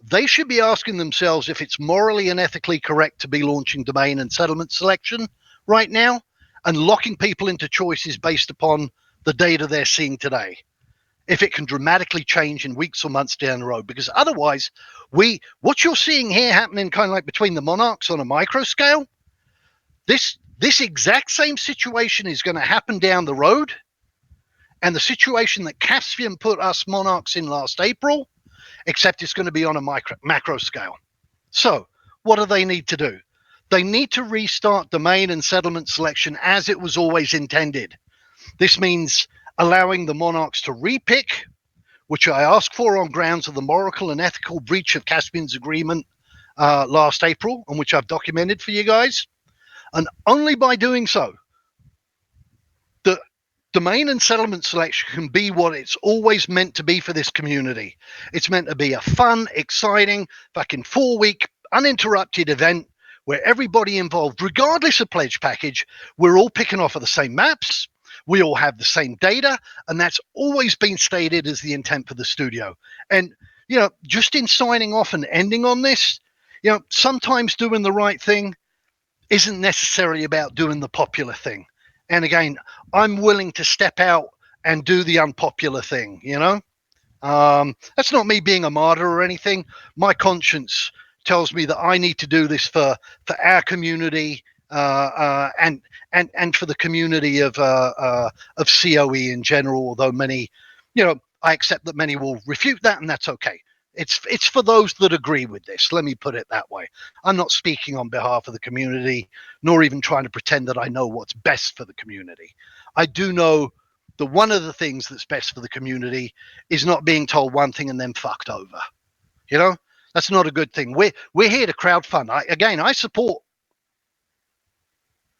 they should be asking themselves if it's morally and ethically correct to be launching domain and settlement selection right now and locking people into choices based upon the data they're seeing today, if it can dramatically change in weeks or months down the road. Because otherwise, what you're seeing here happening kind of like between the monarchs on a micro scale, this exact same situation is going to happen down the road. And the situation that Caspian put us monarchs in last April, except it's going to be on a macro scale. So what do they need to do? They need to restart domain and settlement selection as it was always intended. This means allowing the monarchs to repick, which I asked for on grounds of the moral and ethical breach of Caspian's agreement last April, and which I've documented for you guys. And only by doing so, the domain and settlement selection can be what it's always meant to be for this community. It's meant to be a fun, exciting, fucking 4-week, uninterrupted event where everybody involved, regardless of pledge package, we're all picking off of the same maps. We all have the same data, and that's always been stated as the intent for the studio. And, just in signing off and ending on this, sometimes doing the right thing isn't necessarily about doing the popular thing. And again, I'm willing to step out and do the unpopular thing, That's not me being a martyr or anything. My conscience tells me that I need to do this for our community, and for the community of COE in general. Although many, I accept that many will refute that, and that's okay. It's for those that agree with this. Let me put it that way. I'm not speaking on behalf of the community, nor even trying to pretend that I know what's best for the community. I do know that one of the things that's best for the community is not being told one thing and then fucked over. That's not a good thing. We're here to crowdfund. I support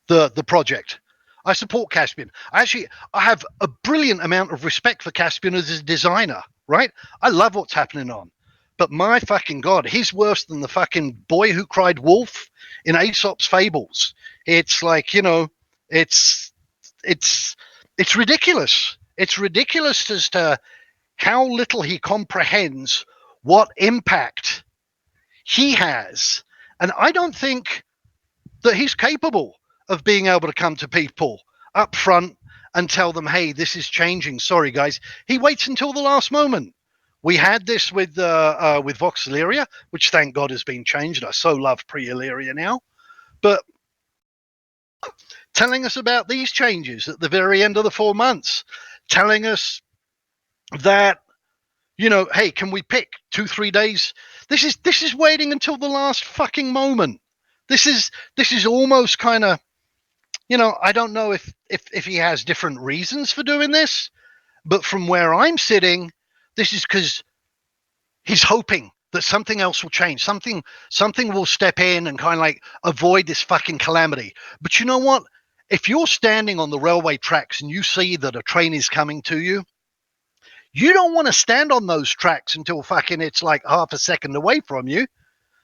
the project. I support Caspian. I have a brilliant amount of respect for Caspian as a designer, right? I love what's happening on. But my fucking God, he's worse than the fucking boy who cried wolf in Aesop's fables. It's like, it's it's it's ridiculous. It's ridiculous as to how little he comprehends what impact he has. And I don't think that he's capable of being able to come to people up front and tell them, hey, this is changing. Sorry, guys. He waits until the last moment. We had this with Vox Illyria, which thank God has been changed. I so love pre-Illyria now. But telling us about these changes at the very end of the 4 months, telling us that, hey, can we pick 2-3 days? This is waiting until the last fucking moment. This is almost kind of, I don't know if he has different reasons for doing this, but from where I'm sitting, this is because he's hoping that something else will change. Something will step in and kind of like avoid this fucking calamity. But you know what? If you're standing on the railway tracks and you see that a train is coming to you, you don't want to stand on those tracks until fucking it's like half a second away from you.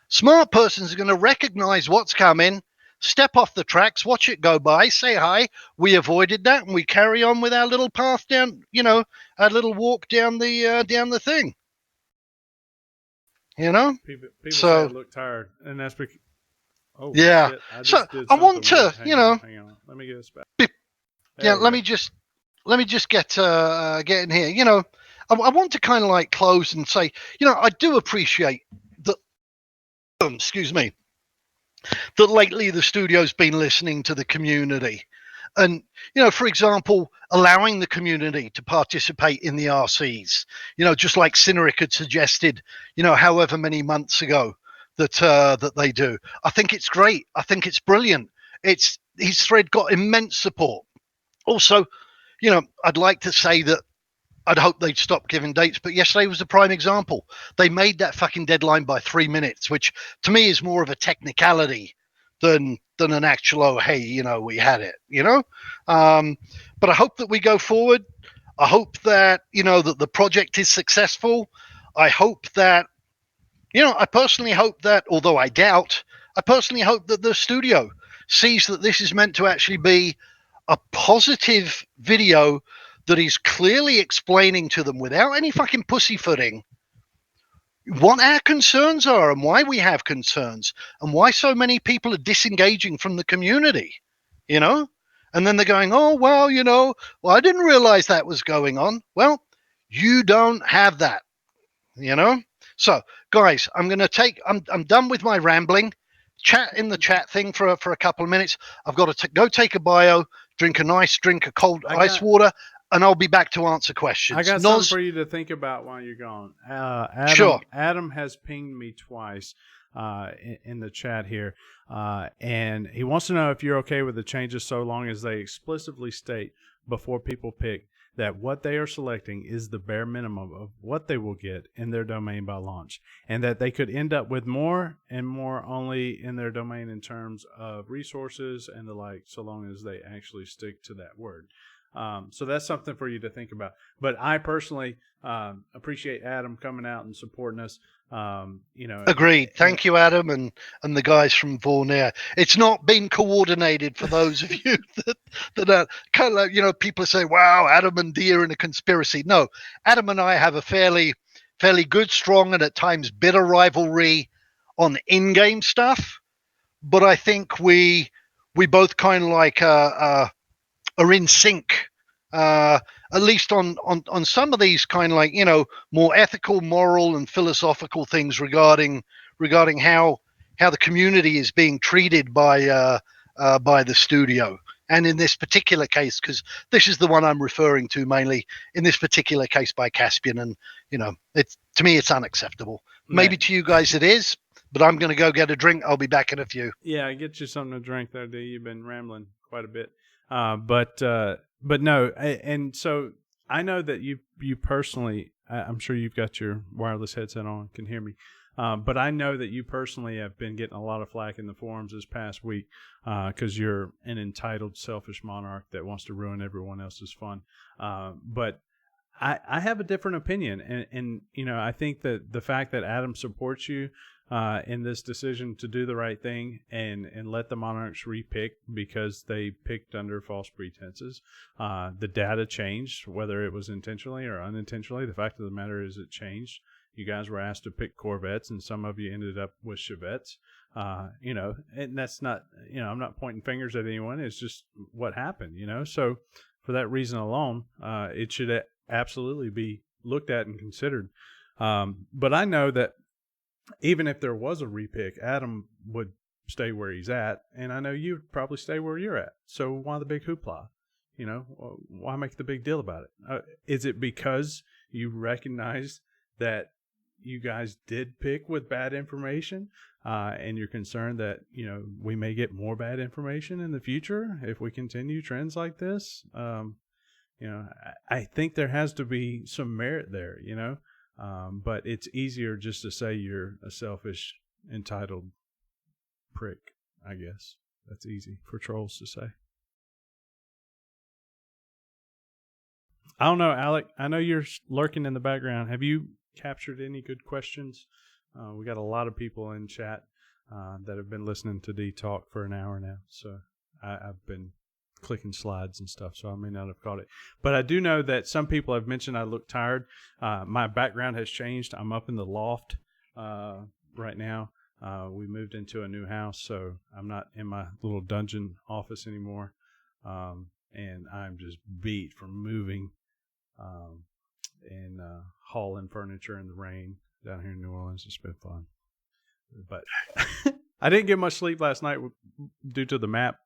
Smart persons are going to recognize what's coming, step off the tracks, watch it go by, say hi. We avoided that, and we carry on with our little path down, our little walk down the thing. People So say I look tired, and that's because yeah. shit, I so just did I something want to, weird. Hang on. Let me get this back. let me just get in here. I want to kind of like close and say, I do appreciate that. Excuse me. That lately the studio's been listening to the community, and for example, allowing the community to participate in the RCs. Just like Cineric had suggested. However many months ago that they do. I think it's great. I think it's brilliant. His thread got immense support. Also, I'd like to say that I'd hope they'd stop giving dates, but yesterday was a prime example. They made that fucking deadline by 3 minutes, which to me is more of a technicality than an actual, oh, hey, we had it, But I hope that we go forward. I hope that, that the project is successful. I hope that, I personally hope that, although I doubt, I personally hope that the studio sees that this is meant to actually be a positive video that is clearly explaining to them without any fucking pussyfooting what our concerns are and why we have concerns and why so many people are disengaging from the community, And then they're going, oh, well, well, I didn't realize that was going on. Well, you don't have that, So, guys, I'm done with my rambling. Chat in the chat thing for a couple of minutes. I've got to go take a bio, drink a nice drink of cold ice water, and I'll be back to answer questions. I got something for you to think about while you're gone. Sure. Adam has pinged me twice in the chat here, and he wants to know if you're okay with the changes so long as they explicitly state before people pick that what they are selecting is the bare minimum of what they will get in their domain by launch, and that they could end up with more and more only in their domain in terms of resources and the like, so long as they actually stick to that word. So that's something for you to think about. But I personally appreciate Adam coming out and supporting us. Agreed. Thank you, Adam, and the guys from Vornir. It's not been coordinated for those of you that are kind of like, people say, wow, Adam and Dee are in a conspiracy. No, Adam and I have a fairly good, strong, and at times bitter rivalry on in-game stuff. But I think we both kind of like are in sync, at least on some of these kind of like more ethical, moral, and philosophical things regarding how the community is being treated by the studio. And in this particular case, because this is the one I'm referring to mainly, in this particular case by Caspian, and to me it's unacceptable. Maybe to you guys it is, but I'm going to go get a drink. I'll be back in a few. Yeah, get you something to drink there, D. You've been rambling quite a bit. But no, and so I know that you personally, I'm sure you've got your wireless headset on, can hear me. But I know that you personally have been getting a lot of flack in the forums this past week because you're an entitled, selfish monarch that wants to ruin everyone else's fun. But I have a different opinion, and I think that the fact that Adam supports you in this decision to do the right thing and let the Monarchs repick because they picked under false pretenses. The data changed, whether it was intentionally or unintentionally. The fact of the matter is it changed. You guys were asked to pick Corvettes, and some of you ended up with Chevettes. And that's not, I'm not pointing fingers at anyone. It's just what happened, So for that reason alone, it should absolutely be looked at and considered. But I know that even if there was a repick, Adam would stay where he's at, and I know you'd probably stay where you're at. So why the big hoopla? Why make the big deal about it? Is it because you recognize that you guys did pick with bad information, and you're concerned that we may get more bad information in the future if we continue trends like this? I think there has to be some merit there, but it's easier just to say you're a selfish, entitled prick, I guess. That's easy for trolls to say. I don't know, Alec. I know you're lurking in the background. Have you captured any good questions? We got a lot of people in chat that have been listening to D talk for an hour now, so I've been clicking slides and stuff, so I may not have caught it. But I do know that some people have mentioned I look tired. My background has changed. I'm up in the loft right now. We moved into a new house, so I'm not in my little dungeon office anymore. And I'm just beat from moving and hauling furniture in the rain down here in New Orleans. It's been fun. But I didn't get much sleep last night due to the map.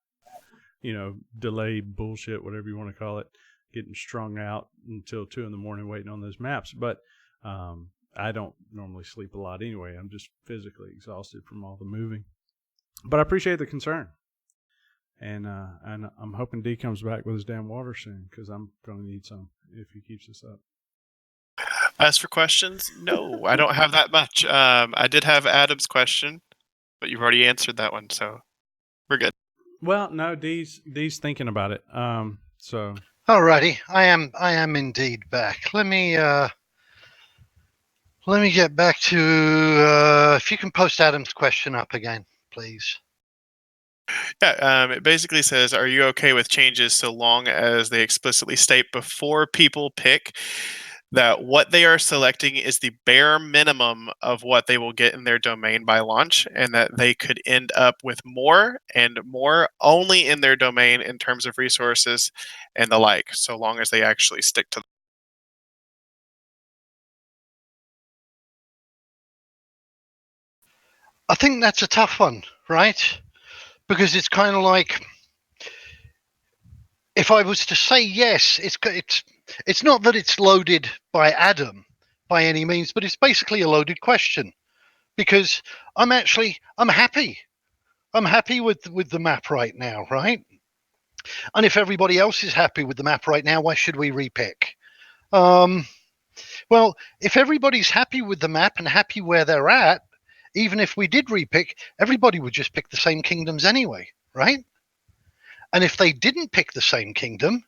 Delay bullshit, whatever you want to call it, getting strung out until 2 a.m. waiting on those maps. But I don't normally sleep a lot anyway. I'm just physically exhausted from all the moving. But I appreciate the concern. And I'm hoping D comes back with his damn water soon, because I'm going to need some if he keeps this up. As for questions, no, I don't have that much. I did have Adam's question, but you've already answered that one, so we're good. Well, no, D's thinking about it. So. Alrighty, I am indeed back. Let me get back to if you can post Adam's question up again, please. Yeah, it basically says, are you okay with changes so long as they explicitly state before people pick that what they are selecting is the bare minimum of what they will get in their domain by launch, and that they could end up with more and more only in their domain in terms of resources and the like, so long as they actually stick to them? I think that's a tough one, right? Because it's kind of like, if I was to say yes, it's not that it's loaded by Adam by any means, but it's basically a loaded question, because I'm happy. I'm happy with the map right now, right? And if everybody else is happy with the map right now, why should we repick? Well, if everybody's happy with the map and happy where they're at, even if we did repick, everybody would just pick the same kingdoms anyway, right? And if they didn't pick the same kingdom,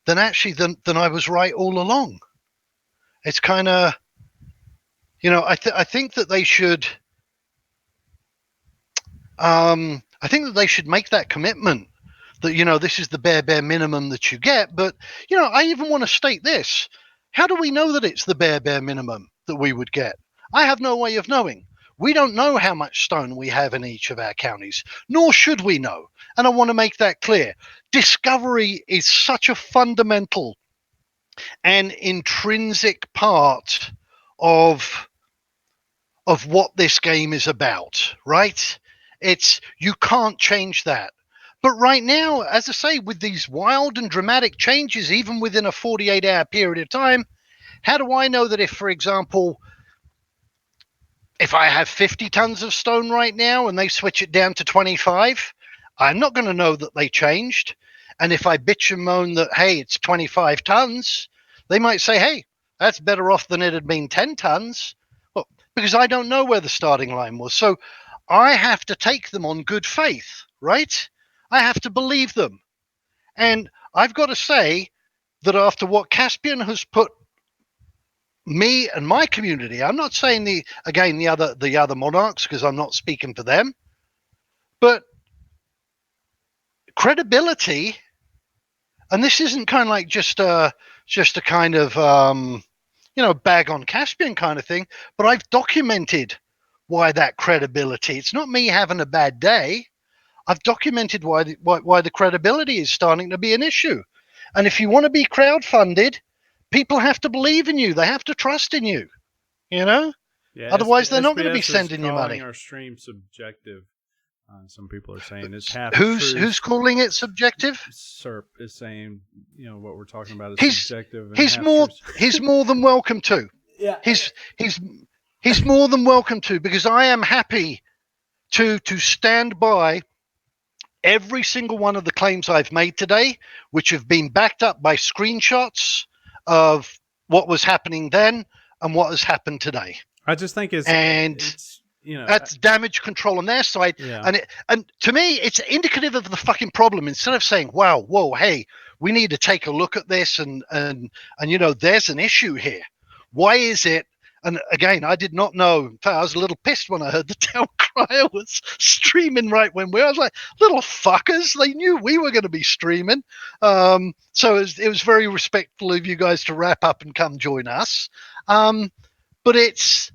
then actually, then I was right all along. It's kind of, I think that they should. I think that they should make that commitment that this is the bare minimum that you get. But I even want to state this: how do we know that it's the bare minimum that we would get? I have no way of knowing. We don't know how much stone we have in each of our counties, nor should we know. And I want to make that clear. Discovery is such a fundamental and intrinsic part of what this game is about, right? You can't change that. But right now, as I say, with these wild and dramatic changes, even within a 48-hour period of time, how do I know that if, for example, if I have 50 tons of stone right now and they switch it down to 25, I'm not going to know that they changed. And if I bitch and moan that, hey, it's 25 tons, they might say, hey, that's better off than it had been 10 tons. Well, because I don't know where the starting line was. So I have to take them on good faith, right? I have to believe them. And I've got to say that after what Caspian has put me and my community, I'm not saying the other monarchs, because I'm not speaking for them, but credibility, and this isn't kind of like just a kind of bag on Caspian kind of thing, but I've documented why that credibility. It's not me having a bad day. I've documented why the credibility is starting to be an issue. And if you want to be crowdfunded, people have to believe in you. They have to trust in you. Yeah, Otherwise, they're not going to be SBS sending you money. Our stream subjective. Some people are saying it's half Who's calling it subjective? SERP is saying, what we're talking about is subjective. And he's more than welcome to. Yeah. He's more than welcome to, because I am happy to stand by every single one of the claims I've made today, which have been backed up by screenshots of what was happening then and what has happened today. I just think it's that's damage control on their side. Yeah. And to me, it's indicative of the fucking problem. Instead of saying, wow, whoa, hey, we need to take a look at this and there's an issue here. Why is it? And again, I did not know. In fact, I was a little pissed when I heard the town crier was streaming right when I was like, little fuckers, they knew we were going to be streaming. So it was very respectful of you guys to wrap up and come join us. But it's,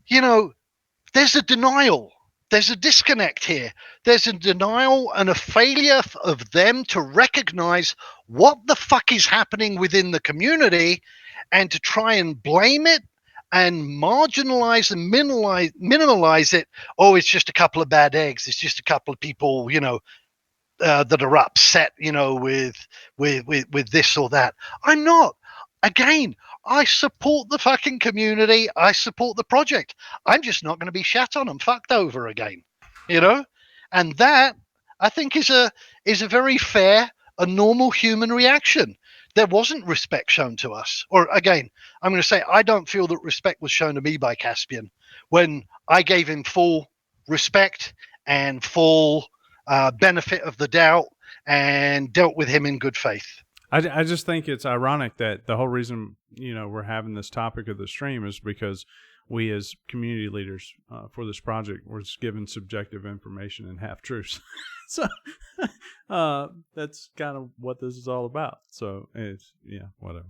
there's a denial. There's a disconnect here. There's a denial and a failure of them to recognize what the fuck is happening within the community and to try and blame it and marginalize and minimalize it. Oh, it's just a couple of bad eggs. It's just a couple of people, that are upset, with this or that. I'm not. Again, I support the fucking community. I support the project. I'm just not going to be shat on and fucked over again, And that, I think, is a very fair and normal human reaction. There wasn't respect shown to us. Or again, I'm going to say I don't feel that respect was shown to me by Caspian when I gave him full respect and full benefit of the doubt and dealt with him in good faith. I just think it's ironic that the whole reason, we're having this topic of the stream is because we as community leaders for this project were given subjective information and half-truths. So that's kind of what this is all about. So it's, whatever.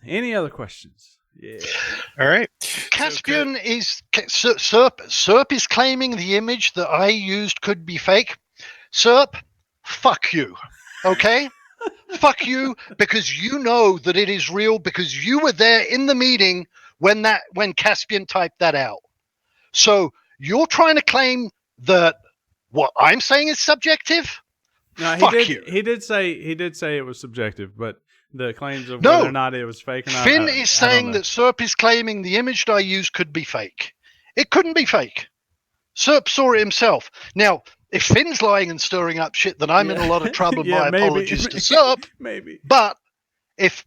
Any other questions? Yeah. All right. Caspian SERP is claiming the image that I used could be fake. SERP, fuck you. Okay? Fuck you, because you know that it is real, because you were there in the meeting when Caspian typed that out. So you're trying to claim that what I'm saying is subjective? No, fuck you. He did say it was subjective, but the claims of whether or not it was fake or not. Finn is saying that SERP is claiming the image that I used could be fake. It couldn't be fake. SERP saw it himself. Now, if Finn's lying and stirring up shit, then I'm in a lot of trouble. My apologies to SERP. Maybe. But if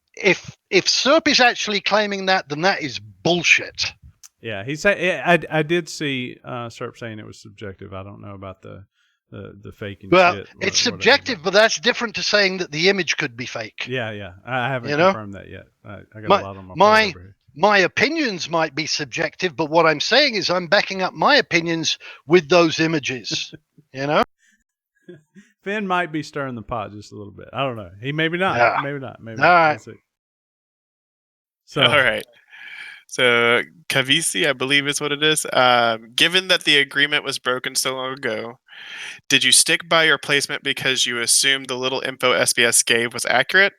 SERP is actually claiming that, then that is bullshit. Yeah, he said. I did see SERP saying it was subjective. I don't know about the faking. Well, shit, it's subjective, but that's different to saying that the image could be fake. Yeah. I haven't confirmed that yet. I got a lot on my plate over here. My opinions might be subjective, but what I'm saying is I'm backing up my opinions with those images. Finn might be stirring the pot just a little bit. I don't know. He maybe not. Yeah. Maybe not. Maybe all not. Right. We'll see. So, all right. So Kavisi, I believe is what it is. Given that the agreement was broken so long ago, did you stick by your placement because you assumed the little info SBS gave was accurate?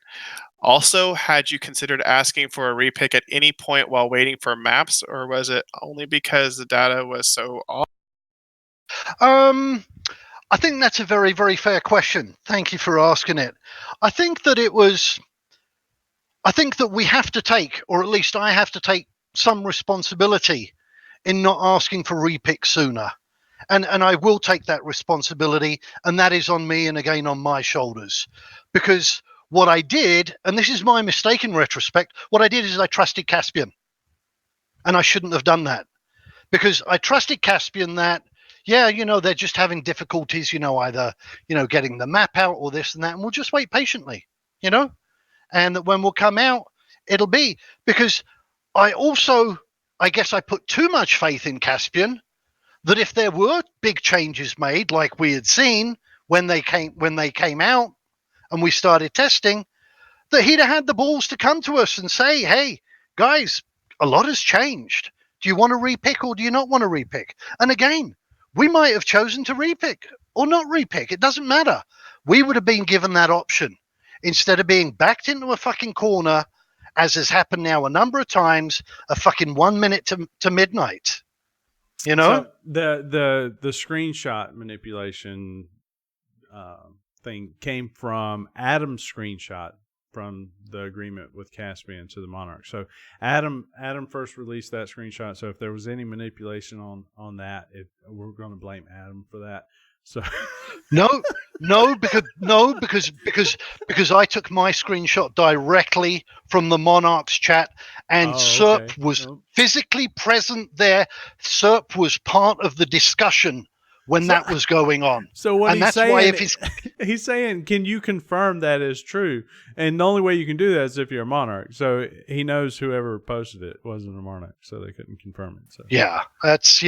Also, had you considered asking for a repick at any point while waiting for maps, or was it only because the data was so off? I think that's a very, very fair question. Thank you for asking it. I think that we have to take, or at least I have to take, some responsibility in not asking for repick sooner. And I will take that responsibility, and that is on me and again on my shoulders. Because what I did, and this is my mistake in retrospect, what I did is I trusted Caspian. And I shouldn't have done that. Because I trusted Caspian that, they're just having difficulties, either, getting the map out or this and that, and we'll just wait patiently, and that when we'll come out, it'll be because I guess I put too much faith in Caspian that if there were big changes made, like we had seen when they came out and we started testing, that he'd have had the balls to come to us and say, "Hey, guys, a lot has changed. Do you want to repick or do you not want to repick?" And again, we might have chosen to repick or not repick. It doesn't matter. We would have been given that option instead of being backed into a fucking corner, as has happened now a number of times, a fucking 1 minute to midnight. You know? So the screenshot manipulation thing came from Adam's screenshot from the agreement with Caspian to the Monarch. So Adam first released that screenshot. So if there was any manipulation on that, we're going to blame Adam for that. So because I took my screenshot directly from the Monarch's chat, and Serp was physically present there. Serp was part of the discussion when that was going on. So what and he's that's saying, why if he's saying, can you confirm that is true? And the only way you can do that is if you're a Monarch. So he knows whoever posted it wasn't a Monarch, so they couldn't confirm it. So yeah, that's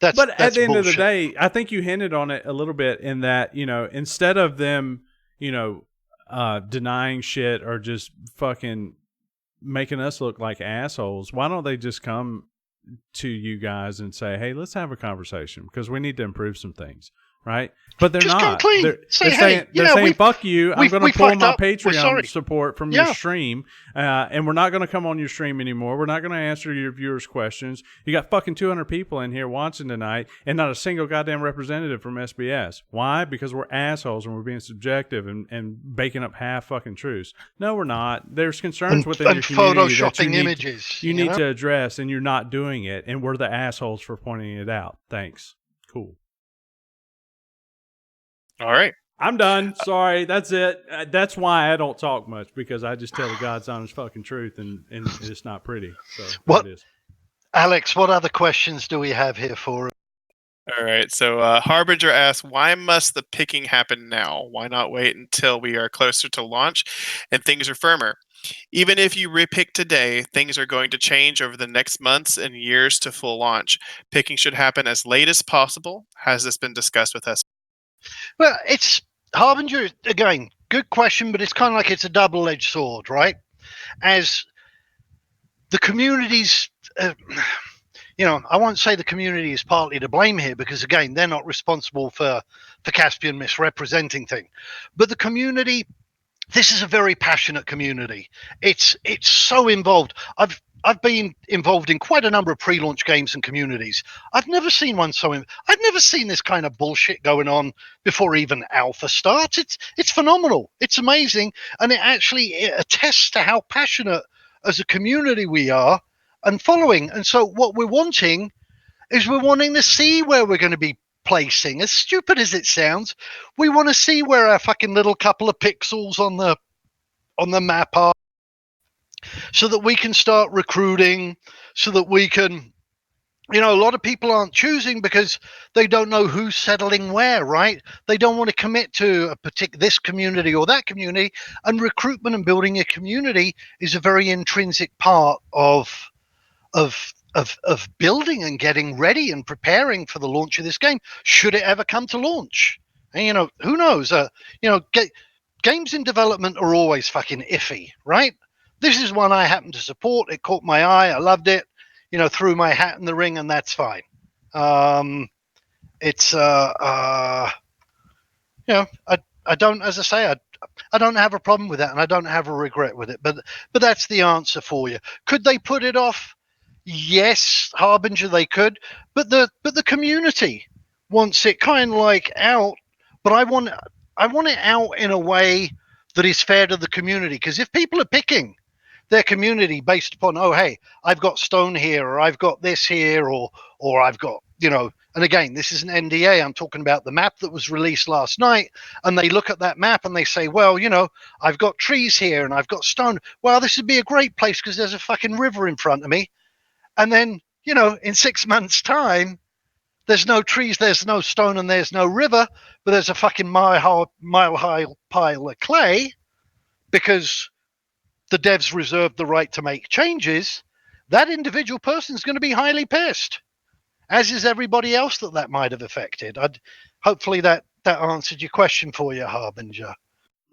But at the end bullshit. of the day, I think you hinted on it a little bit in that, instead of them, denying shit or just fucking making us look like assholes, why don't they just come to you guys and say, "Hey, let's have a conversation because we need to improve some things," right? But they're Just not. come clean. They're Hey, saying, "Fuck you! I'm going to pull my Patreon sorry. support from your stream, and we're not going to come on your stream anymore. We're not going to answer your viewers' questions. You got fucking 200 people in here watching tonight, and not a single goddamn representative from SBS. Why? Because we're assholes and we're being subjective and baking up half fucking truths. No, we're not. There's concerns within your community that you need to address, and you're not doing it, and we're the assholes for pointing it out. Thanks. Cool." All right. I'm done. Sorry. That's it. That's why I don't talk much, because I just tell the God's honest fucking truth, and it's not pretty. So what, it is. Alex, what other questions do we have here for? All right. So Harbinger asks, why must the picking happen now? Why not wait until we are closer to launch and things are firmer? Even if you repick today, things are going to change over the next months and years to full launch. Picking should happen as late as possible. Has this been discussed with us? Well, it's Harbinger, again, good question, but it's kind of like it's a double-edged sword, right? As the community's, I won't say the community is partly to blame here, because again, they're not responsible for Caspian misrepresenting things. But the community, this is a very passionate community. It's so involved. I've been involved in quite a number of pre-launch games and communities. I've never seen one I've never seen this kind of bullshit going on before even alpha starts. It's phenomenal. It's amazing, and it attests to how passionate as a community we are and following. And so what we're wanting to see where we're going to be placing. As stupid as it sounds, we want to see where our fucking little couple of pixels on the map are, so that we can start recruiting, so that we can, a lot of people aren't choosing because they don't know who's settling where, right? They don't want to commit to this community or that community, and recruitment and building a community is a very intrinsic part of building and getting ready and preparing for the launch of this game, should it ever come to launch. And, who knows? Games in development are always fucking iffy, right? This is one I happen to support. It caught my eye. I loved it. Threw my hat in the ring, and that's fine. I don't, as I say, I don't have a problem with that, and I don't have a regret with it. But that's the answer for you. Could they put it off? Yes, Harbinger, they could. But the community wants it kind of like out. But I want it out in a way that is fair to the community. Because if people are picking their community based upon, oh, hey, I've got stone here, or I've got this here, or I've got, and again, this is an NDA. I'm talking about the map that was released last night, and they look at that map and they say, well, I've got trees here and I've got stone. Well, this would be a great place because there's a fucking river in front of me. And then, in 6 months' time, there's no trees, there's no stone, and there's no river, but there's a fucking mile high pile of clay, because the devs reserved the right to make changes, that individual person is going to be highly pissed, as is everybody else that might have affected. Hopefully that answered your question for you, Harbinger.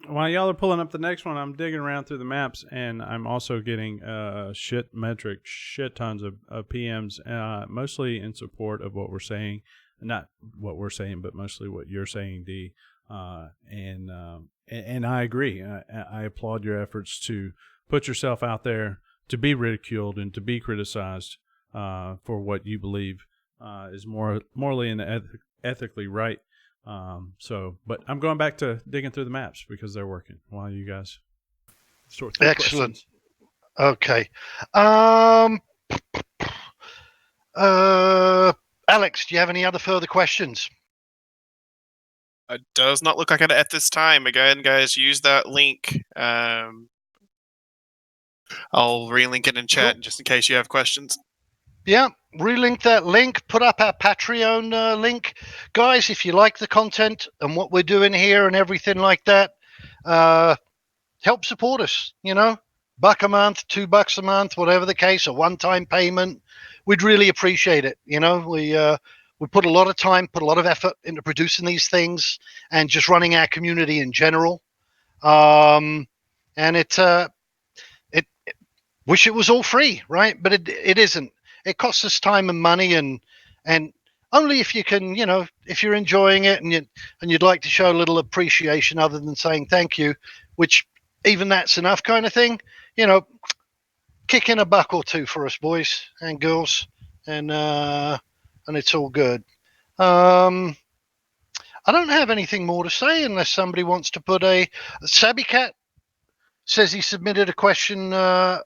While y'all are pulling up the next one, I'm digging around through the maps, and I'm also getting shit tons of PMs, mostly in support of what we're saying. Not what we're saying, but mostly what you're saying, D. And I agree. I applaud your efforts to put yourself out there, to be ridiculed and to be criticized for what you believe is morally and ethically right. But I'm going back to digging through the maps because they're working while you guys sort through Excellent. questions. Okay. Alex, do you have any other further questions? It does not look like it at this time. Again, guys, use that link. I'll relink it in chat just in case you have questions. Yeah, relink that link, put up our Patreon link. Guys, if you like the content and what we're doing here and everything like that, help support us, $1 a month, $2 a month, whatever the case, a one-time payment. We'd really appreciate it. We put a lot of time, put a lot of effort into producing these things and just running our community in general. And wish it was all free, right? But it isn't. It costs us time and money, and only if you can, if you're enjoying it and you'd like to show a little appreciation other than saying thank you, which even that's enough kind of thing, kick in $1 or $2 for us, boys and girls, and it's all good. I don't have anything more to say unless somebody wants to put Sabby Cat says he submitted a question at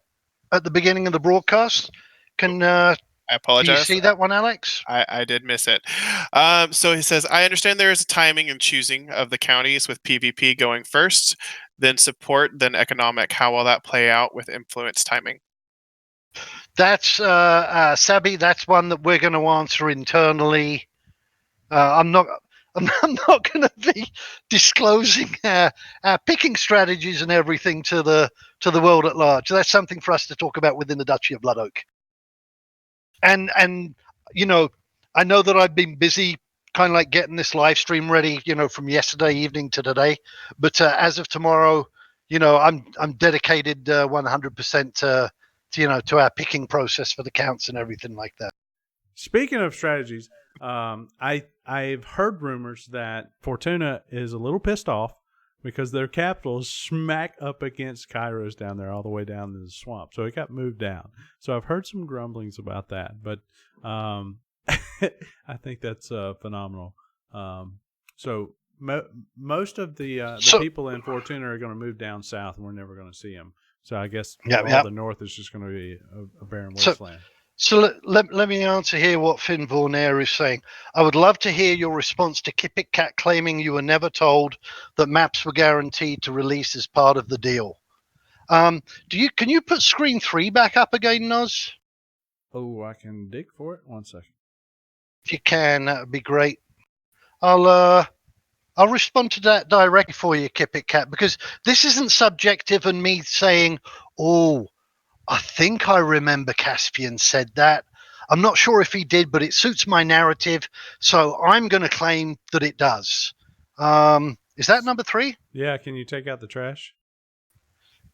the beginning of the broadcast. I apologize. Do you see that one, Alex? I did miss it. So he says, I understand there is a timing and choosing of the counties with PvP going first, then support, then economic. How will that play out with influence timing? That's Sabby. That's one that we're going to answer internally. I'm not going to be disclosing our picking strategies and everything to the world at large. That's something for us to talk about within the Duchy of Blood Oak. And I know that I've been busy kind of like getting this live stream ready, from yesterday evening to today. But as of tomorrow, I'm dedicated 100% to our picking process for the counts and everything like that. Speaking of strategies, I've heard rumors that Fortuna is a little pissed off because their capital is smack up against Kairos down there, all the way down in the swamp. So it got moved down. So I've heard some grumblings about that, but I think that's phenomenal. So most of the people in Fortuna are going to move down south, and we're never going to see them. So I guess the north is just going to be a barren wasteland. So let me answer here what Finn Vornair is saying. I would love to hear your response to Kipit Cat claiming you were never told that maps were guaranteed to release as part of the deal. Can you put screen 3 back up again, Noz? Oh, I can dig for it. 1 second. If you can, that would be great. I'll respond to that directly for you, Kipit Cat, because this isn't subjective and me saying, oh, I think I remember Caspian said that. I'm not sure if he did, but it suits my narrative, so I'm going to claim that it does. Is that number 3? Yeah, can you take out the trash?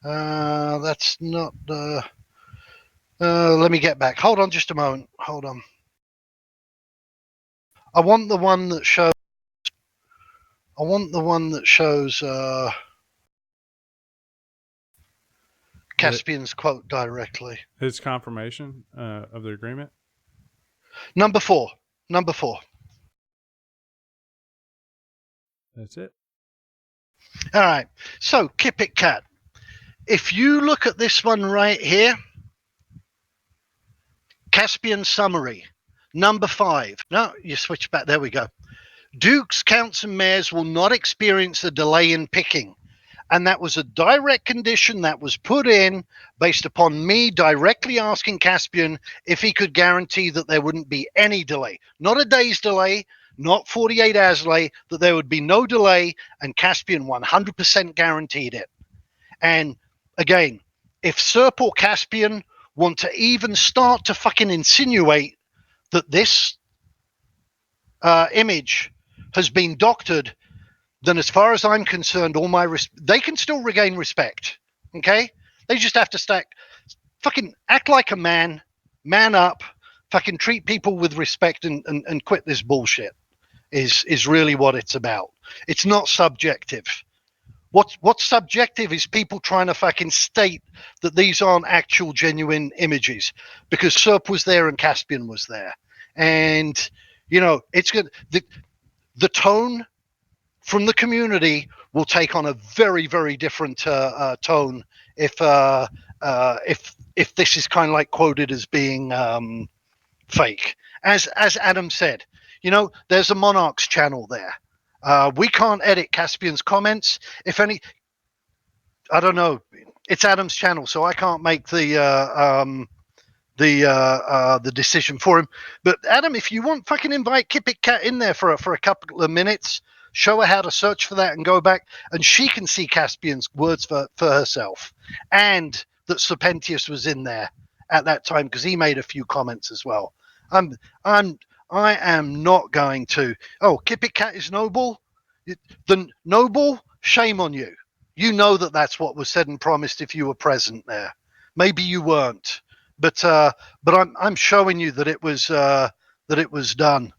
That's not... let me get back. Hold on just a moment. Hold on. I want the one that shows... Caspian's quote directly. His confirmation of the agreement? Number 4. That's it. All right. So, Kipit Cat, if you look at this one right here, Caspian summary, number 5. No, you switch back. There we go. Dukes, counts, and mayors will not experience a delay in picking. And that was a direct condition that was put in based upon me directly asking Caspian if he could guarantee that there wouldn't be any delay. Not a day's delay, not 48 hours delay, that there would be no delay, and Caspian 100% guaranteed it. And again, if Serp or Caspian want to even start to fucking insinuate that this image has been doctored, then as far as I'm concerned, they can still regain respect. Okay? They just have to fucking act like a man up, fucking treat people with respect and quit this bullshit is really what it's about. It's not subjective. What's subjective is people trying to fucking state that these aren't actual genuine images because Serp was there and Caspian was there. And, it's good. The tone from the community will take on a very, very different tone if this is kind of like quoted as being fake. As Adam said, there's a Monarchs channel there. We can't edit Caspian's comments. If any, I don't know. It's Adam's channel, so I can't make the decision for him. But Adam, if you want, fucking invite Kipit Cat in there for a couple of minutes. Show her how to search for that and go back, and she can see Caspian's words for herself, and that Serpentius was in there at that time because he made a few comments as well. I am not going to. Oh, Kipit Cat is noble. The noble. Shame on you. You know that's what was said and promised if you were present there. Maybe you weren't, but I'm showing you that it was done.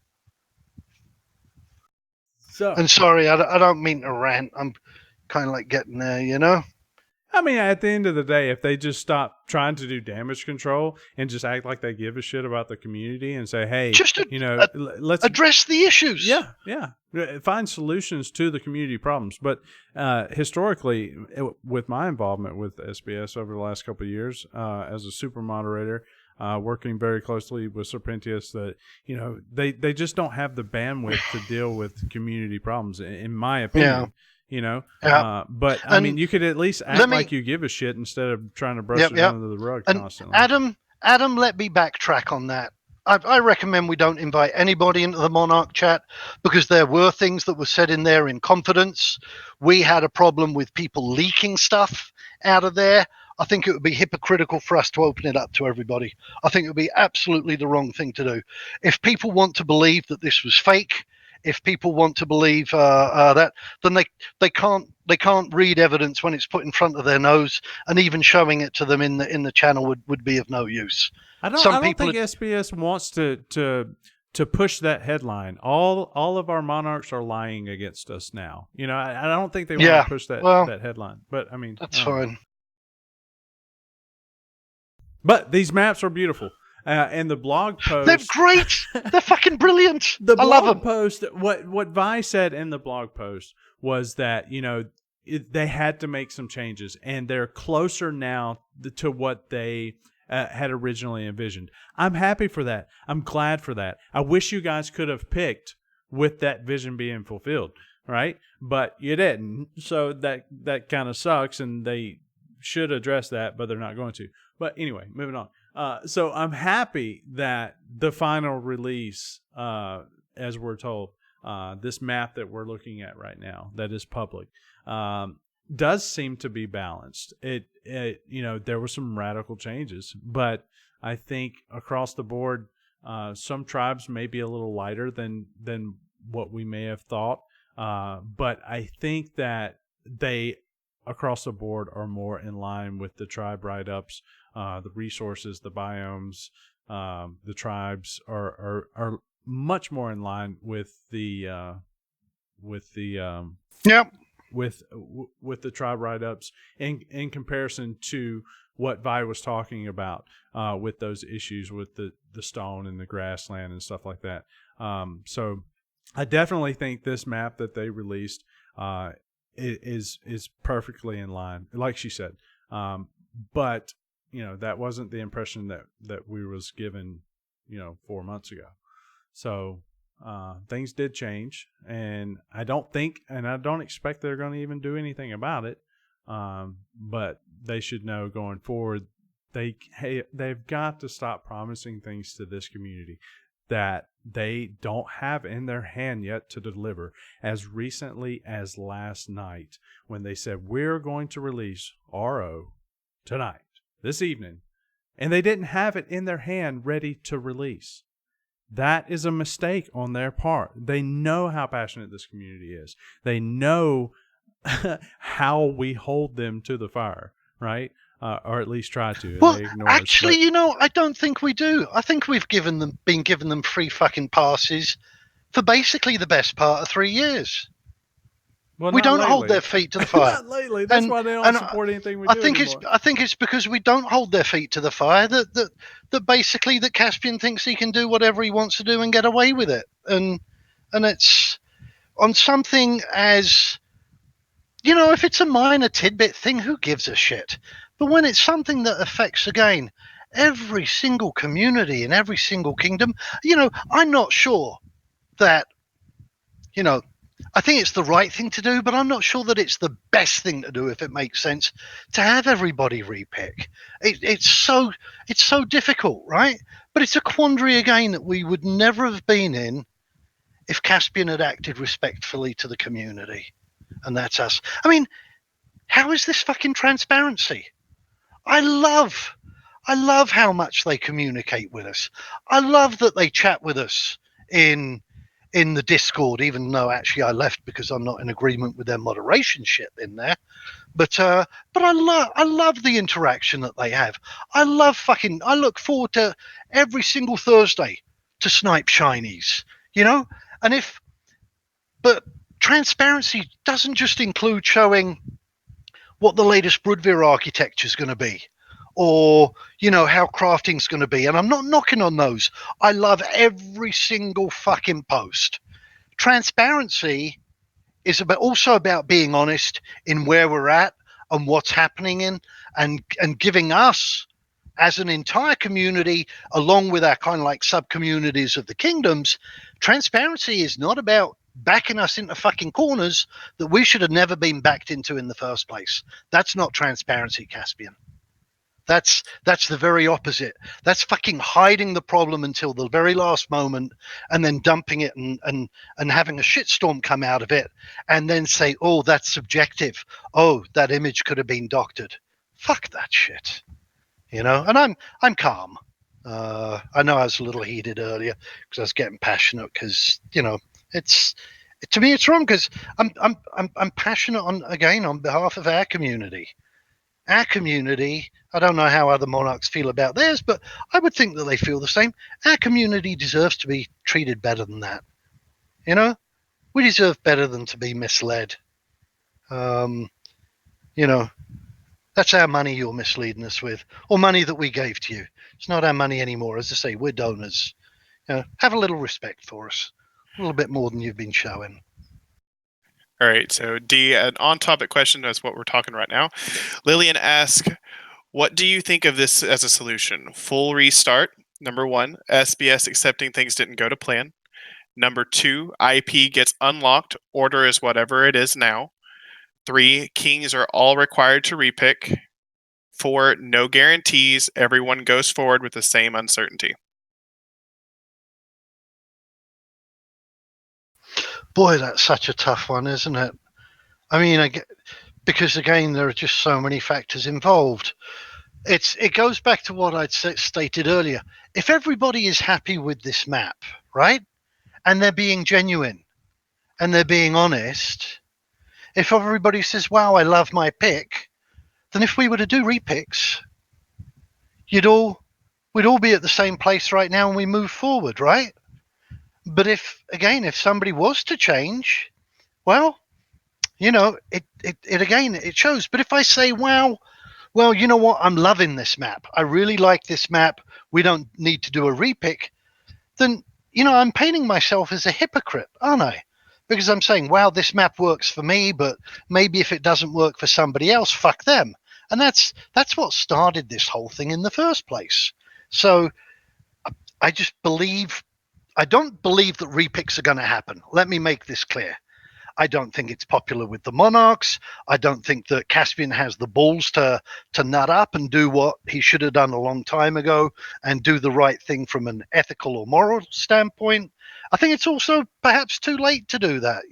So, and sorry, I don't mean to rant. I'm kind of like getting there, I mean, at the end of the day, if they just stop trying to do damage control and just act like they give a shit about the community and say, hey, let's address the issues. Yeah. Find solutions to the community problems. But historically, with my involvement with SBS over the last couple of years as a super moderator, working very closely with Serpentius, that they just don't have the bandwidth to deal with community problems, in my opinion. But I mean, you could at least act like you give a shit instead of trying to brush it under the rug constantly. Adam, let me backtrack on that. I recommend we don't invite anybody into the Monarch chat because there were things that were said in there in confidence. We had a problem with people leaking stuff out of there. I think it would be hypocritical for us to open it up to everybody. I think it would be absolutely the wrong thing to do. If people want to believe that this was fake, if people want to believe that, then they can't read evidence when it's put in front of their nose, and even showing it to them in the channel would be of no use. I don't think SBS wants to push that headline. All of our monarchs are lying against us now. I don't think they want to push that headline. But I mean, that's fine. But these maps are beautiful. And the blog post, they're great. They're fucking brilliant. I love them. Post, what Vi said in the blog post was that they had to make some changes, and they're closer now to what they had originally envisioned. I'm happy for that. I'm glad for that. I wish you guys could have picked with that vision being fulfilled, right? But you didn't, so that kind of sucks, and they should address that, but they're not going to. But anyway, moving on. So I'm happy that the final release, as we're told, this map that we're looking at right now that is public, does seem to be balanced. It there were some radical changes, but I think across the board, some tribes may be a little lighter than what we may have thought. But I think that they across the board are more in line with the tribe write-ups. The resources, the biomes, the tribes are much more in line with the tribe write-ups in comparison to what Vi was talking about with those issues with the stone and the grassland and stuff like that. So I definitely think this map that they released is perfectly in line, like she said. But that wasn't the impression that we was given 4 months ago. So things did change, and I don't expect they're going to even do anything about it. But they should know going forward, they've got to stop promising things to this community that they don't have in their hand yet to deliver. As recently as last night, when they said, we're going to release RO tonight. this evening, and they didn't have it in their hand ready to release. That is a mistake on their part. They know how passionate this community is. They know how we hold them to the fire, right? Or at least try to. Well, they ignore actually, us, I don't think we do. I think we've been given them free fucking passes for basically the best part of 3 years. Well, we don't lately. hold their feet to the fire. Not lately. That's why they don't support anything we do anymore. I think it's because we don't hold their feet to the fire that basically that Caspian thinks he can do whatever he wants to do and get away with it. And it's on something as, if it's a minor tidbit thing, who gives a shit? But when it's something that affects, again, every single community in every single kingdom, I'm not sure that, I think it's the right thing to do, but I'm not sure that it's the best thing to do, if it makes sense, to have everybody repick. It's so difficult, right? But it's a quandary, again, that we would never have been in if Caspian had acted respectfully to the community. And that's us. I mean, how is this fucking transparency? I love how much they communicate with us. I love that they chat with us in the Discord, even though actually I left because I'm not in agreement with their moderation shit in there. But I love the interaction that they have. I look forward to every single Thursday to snipe shinies, but transparency doesn't just include showing what the latest Bordweall architecture is going to be, or how crafting's going to be. And I'm not knocking on those. I love every single fucking post. Transparency is also about being honest in where we're at and what's happening and giving us as an entire community, along with our kind of like sub-communities of the kingdoms. Transparency is not about backing us into fucking corners that we should have never been backed into in the first place. That's not transparency, Caspian. That's the very opposite. That's fucking hiding the problem until the very last moment and then dumping it and having a shitstorm come out of it and then say, oh, that's subjective. Oh, that image could have been doctored. Fuck that shit. And I'm calm. I know I was a little heated earlier because I was getting passionate because, it's to me it's wrong because I'm passionate on behalf of our community. Our community, I don't know how other monarchs feel about theirs, but I would think that they feel the same. Our community deserves to be treated better than that. We deserve better than to be misled. That's our money you're misleading us with, or money that we gave to you. It's not our money anymore. As I say, we're donors. Have a little respect for us, a little bit more than you've been showing. All right, so D, an on-topic question is what we're talking right now. Lillian asks, what do you think of this as a solution? Full restart, number one. SBS accepting things didn't go to plan. Number two, IP gets unlocked. Order is whatever it is now. 3, kings are all required to repick. 4, no guarantees. Everyone goes forward with the same uncertainty. Boy, that's such a tough one, isn't it? I mean, because again, there are just so many factors involved. It goes back to what I'd stated earlier. If everybody is happy with this map, right, and they're being genuine and they're being honest, if everybody says, wow, I love my pick, then if we were to do repicks, we'd all be at the same place right now and we move forward, right? But if somebody was to change, well, it shows. But if I say, well, you know what? I'm loving this map. I really like this map. We don't need to do a repick. Then, I'm painting myself as a hypocrite, aren't I? Because I'm saying, wow, this map works for me, but maybe if it doesn't work for somebody else, fuck them. And that's what started this whole thing in the first place. So I don't believe that repicks are going to happen. Let me make this clear. I don't think it's popular with the monarchs. I don't think that Caspian has the balls to nut up and do what he should have done a long time ago and do the right thing from an ethical or moral standpoint. I think it's also perhaps too late to do that.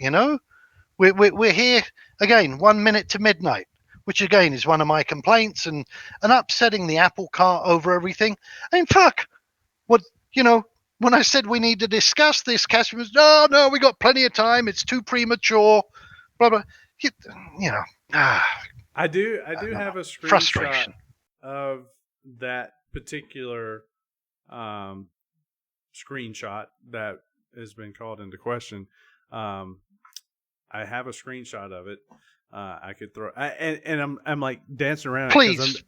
We're here again, 1 minute to midnight. which again is one of my complaints, and upsetting the apple cart over everything. I mean, fuck, what, when I said we need to discuss this, Caspian was, no, we got plenty of time. It's too premature. Blah blah. I do have a screenshot frustration of that particular screenshot that has been called into question. I have a screenshot of it. I could throw, and I'm like dancing around. Please,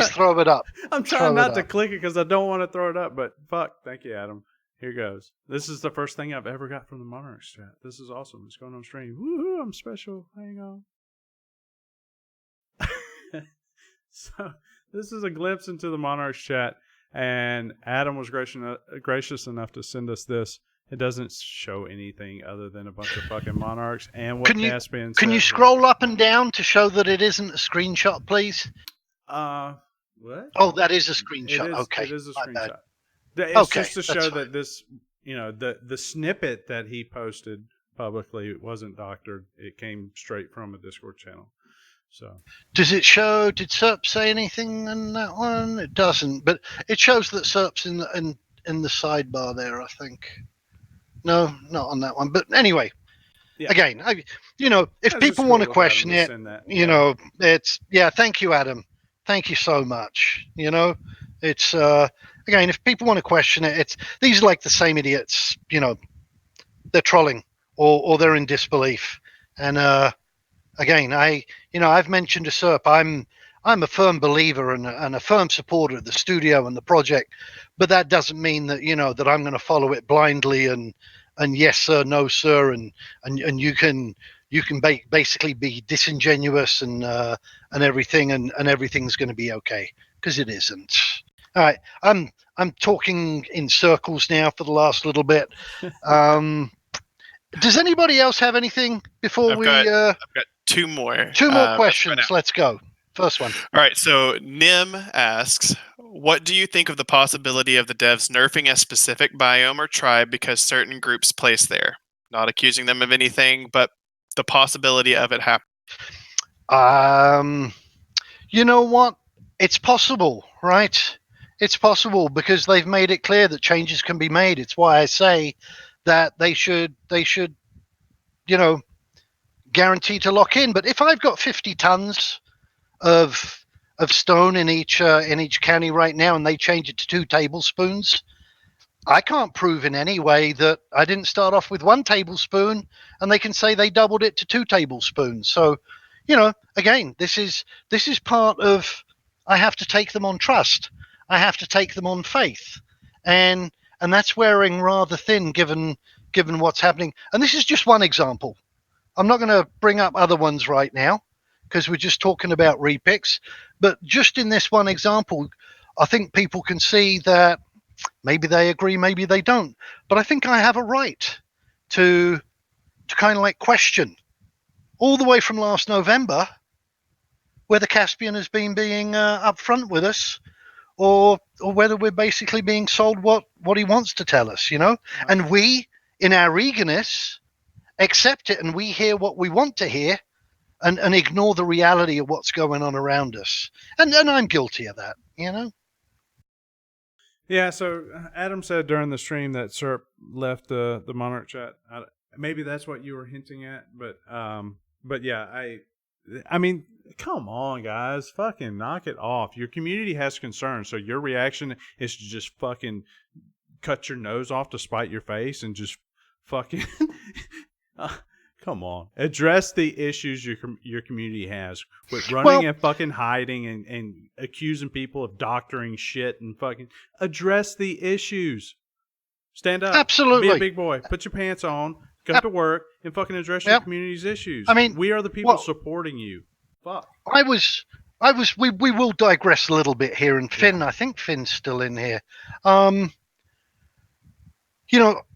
throw it up. I'm trying not to click it because I don't want to throw it up. But fuck, thank you, Adam. Here goes. This is the first thing I've ever got from the Monarchs chat. This is awesome. It's going on stream. Woohoo! I'm special. Hang on. So this is a glimpse into the Monarchs chat, and Adam was gracious enough to send us this. It doesn't show anything other than a bunch of fucking Monarchs and what Caspian said. Can you scroll up and down to show that it isn't a screenshot, please? What? Oh, that is a screenshot. Okay. It is a screenshot. It's just to show that this, the snippet that he posted publicly wasn't doctored. It came straight from a Discord channel. So does it show? Did SERP say anything in that one? It doesn't, but it shows that SERP's in the sidebar there, I think. No, not on that one. But anyway, again, if people want to question it, it's thank you, Adam. Thank you so much. It's again, if people want to question it, these are like the same idiots. They're trolling or they're in disbelief. And again, I've mentioned to SERP, I'm a firm believer and a firm supporter of the studio and the project, but that doesn't mean that that I'm going to follow it blindly and yes sir, no sir, and you can basically be disingenuous and everything and everything's going to be okay, because it isn't. All right, I'm talking in circles now for the last little bit. Does anybody else have anything before I've got two more. Two more questions. Right, let's go. First one. All right. So Nim asks, what do you think of the possibility of the devs nerfing a specific biome or tribe because certain groups place there? Not accusing them of anything, but the possibility of it happening. You know what? It's possible, right? It's possible because they've made it clear that changes can be made. It's why I say that they should guarantee to lock in. But if I've got 50 tons of stone in each county right now, and they change it to 2 tablespoons, I can't prove in any way that I didn't start off with 1 tablespoon, and they can say they doubled it to 2 tablespoons. So, again, this is part of, I have to take them on trust. I have to take them on faith, and that's wearing rather thin given what's happening. And this is just one example. I'm not going to bring up other ones right now because we're just talking about repicks. But just in this one example, I think people can see that maybe they agree, maybe they don't. But I think I have a right to kind of like question all the way from last November whether Caspian has been being upfront with us, or whether we're basically being sold what he wants to tell us, And we, in our eagerness, accept it, and we hear what we want to hear and ignore the reality of what's going on around us. And I'm guilty of that, Yeah, so Adam said during the stream that SERP left the Monarch chat. Maybe that's what you were hinting at, but yeah, I mean, come on, guys, fucking knock it off. Your community has concerns, so your reaction is to just fucking cut your nose off to spite your face and just fucking come on, address the issues your community has with running and fucking hiding and accusing people of doctoring shit, and fucking address the issues. Stand up, absolutely, be a big boy, put your pants on, come to work, and fucking address your community's issues. I mean, we are the people supporting you. Fuck. We will digress a little bit here, and Finn, I think Finn's still in here.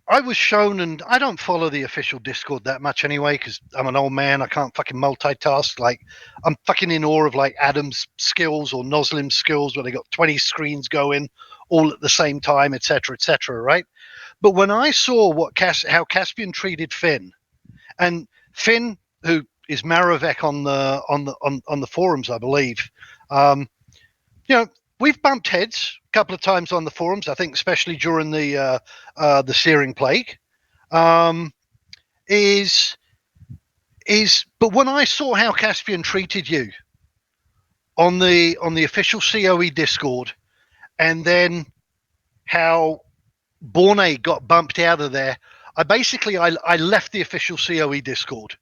I was shown, and I don't follow the official Discord that much anyway, because I'm an old man. I can't fucking multitask. Like, I'm fucking in awe of like Adam's skills or Noslim's skills, where they got 20 screens going all at the same time, etc., right? But when I saw how Caspian treated Finn, and Finn, who Maravek on the forums, I believe. We've bumped heads a couple of times on the forums. I think especially during the Searing Plague. But when I saw how Caspian treated you on the official COE Discord, and then how Borne got bumped out of there, I left the official COE Discord.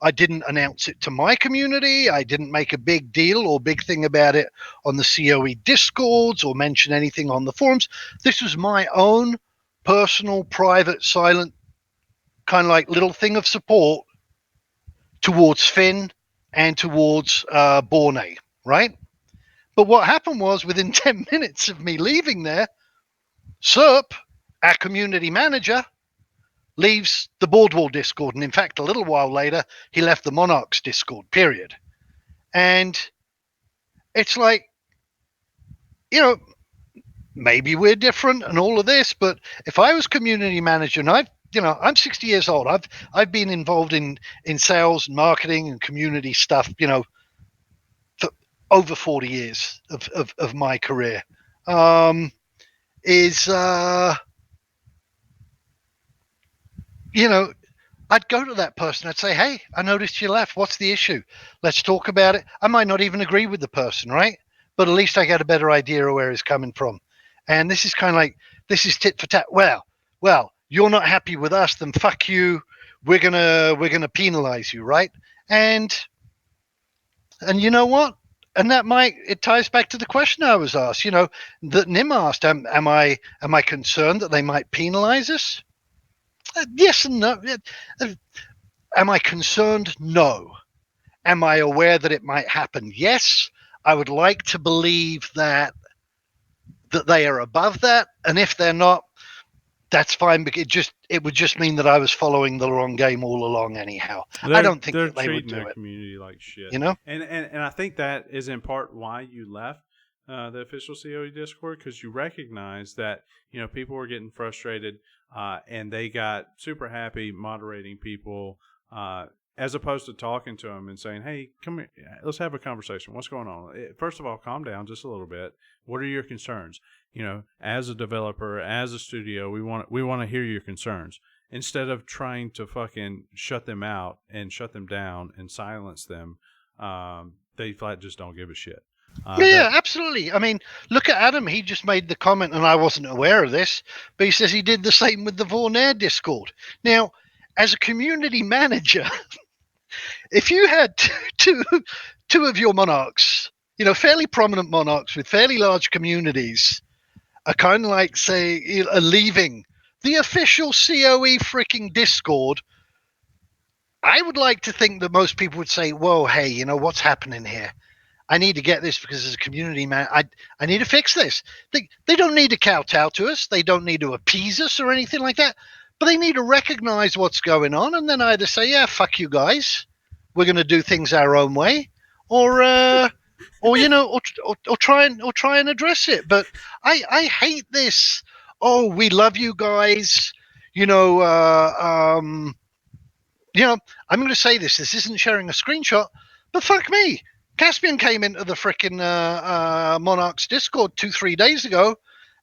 I didn't announce it to my community. I didn't make a big deal or big thing about it on the COE Discords or mention anything on the forums. This was my own personal, private, silent, kind of like little thing of support towards Finn and towards Borne, right? But what happened was within 10 minutes of me leaving there, Serp, our community manager, leaves the Bordweall Discord. And in fact, a little while later, he left the Monarchs Discord, period. And it's like, maybe we're different and all of this, but if I was community manager, and I'm 60 years old, I've been involved in sales and marketing and community stuff, for over 40 years of my career. I'd go to that person. I'd say, hey, I noticed you left. What's the issue? Let's talk about it. I might not even agree with the person, right? But at least I get a better idea of where he's coming from. And this is kind of like, this is tit for tat. Well, you're not happy with us, then fuck you. We're gonna penalize you, right? And you know what? And it ties back to the question I was asked, that Nim asked, am I concerned that they might penalize us? Yes and no. Am I concerned? No. Am I aware that it might happen? Yes. I would like to believe that they are above that, and if they're not, that's fine. Because it would just mean that I was following the wrong game all along. Anyhow, I don't think they're that they would treating do their it. community like shit. And I think that is in part why you left the official COE Discord, because you recognize that people were getting frustrated, and they got super happy moderating people, as opposed to talking to them and saying, "Hey, come here, let's have a conversation. What's going on? First of all, calm down just a little bit. What are your concerns? As a developer, as a studio, we want to hear your concerns." Instead of trying to fucking shut them out and shut them down and silence them, they flat just don't give a shit. Yeah, absolutely. I mean, look at Adam. He just made the comment, and I wasn't aware of this, but he says he did the same with the Vornair Discord. Now, as a community manager, if you had two of your monarchs, fairly prominent monarchs with fairly large communities, are kind of like, say, are leaving the official COE freaking Discord, I would like to think that most people would say, whoa, hey, what's happening here? I need to get this because as a community man, I need to fix this. They don't need to kowtow to us. They don't need to appease us or anything like that. But they need to recognize what's going on and then either say, yeah, fuck you guys. We're going to do things our own way. Or try and address it. But I hate this. Oh, we love you guys. I'm going to say this. This isn't sharing a screenshot, but fuck me. Caspian came into the frickin' Monarchs Discord 2-3 days ago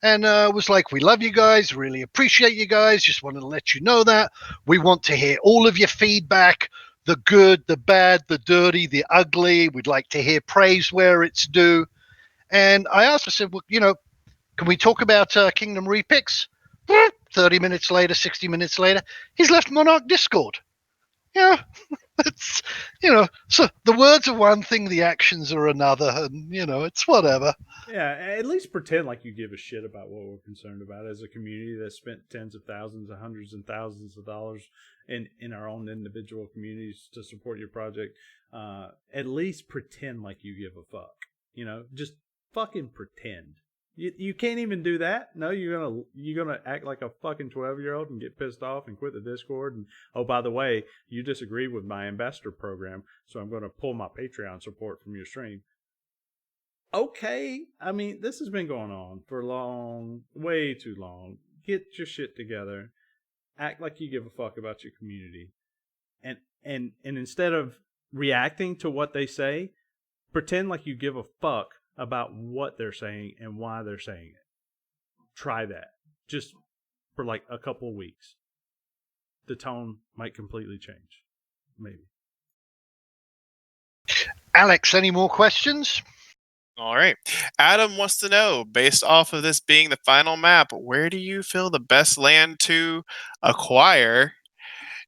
and was like, we love you guys, really appreciate you guys, just wanted to let you know that. We want to hear all of your feedback, the good, the bad, the dirty, the ugly. We'd like to hear praise where it's due. And I said, well, can we talk about Kingdom Repicks? 30 minutes later, 60 minutes later, he's left Monarch Discord. Yeah. It's so the words are one thing, the actions are another, and it's whatever. Yeah, at least pretend like you give a shit about what we're concerned about as a community that spent tens of thousands and hundreds and thousands of dollars in our own individual communities to support your project. At least pretend like you give a fuck. Just fucking pretend. You can't even do that. No, you're gonna act like a fucking 12-year-old and get pissed off and quit the Discord. And oh, by the way, you disagree with my ambassador program, so I'm gonna pull my Patreon support from your stream. Okay, I mean, this has been going on for long, way too long. Get your shit together. Act like you give a fuck about your community, and instead of reacting to what they say, pretend like you give a fuck about what they're saying and why they're saying it. Try that. Just for like a couple of weeks. The tone might completely change. Maybe. Alex, any more questions? All right. Adam wants to know, based off of this being the final map, where do you feel the best land to acquire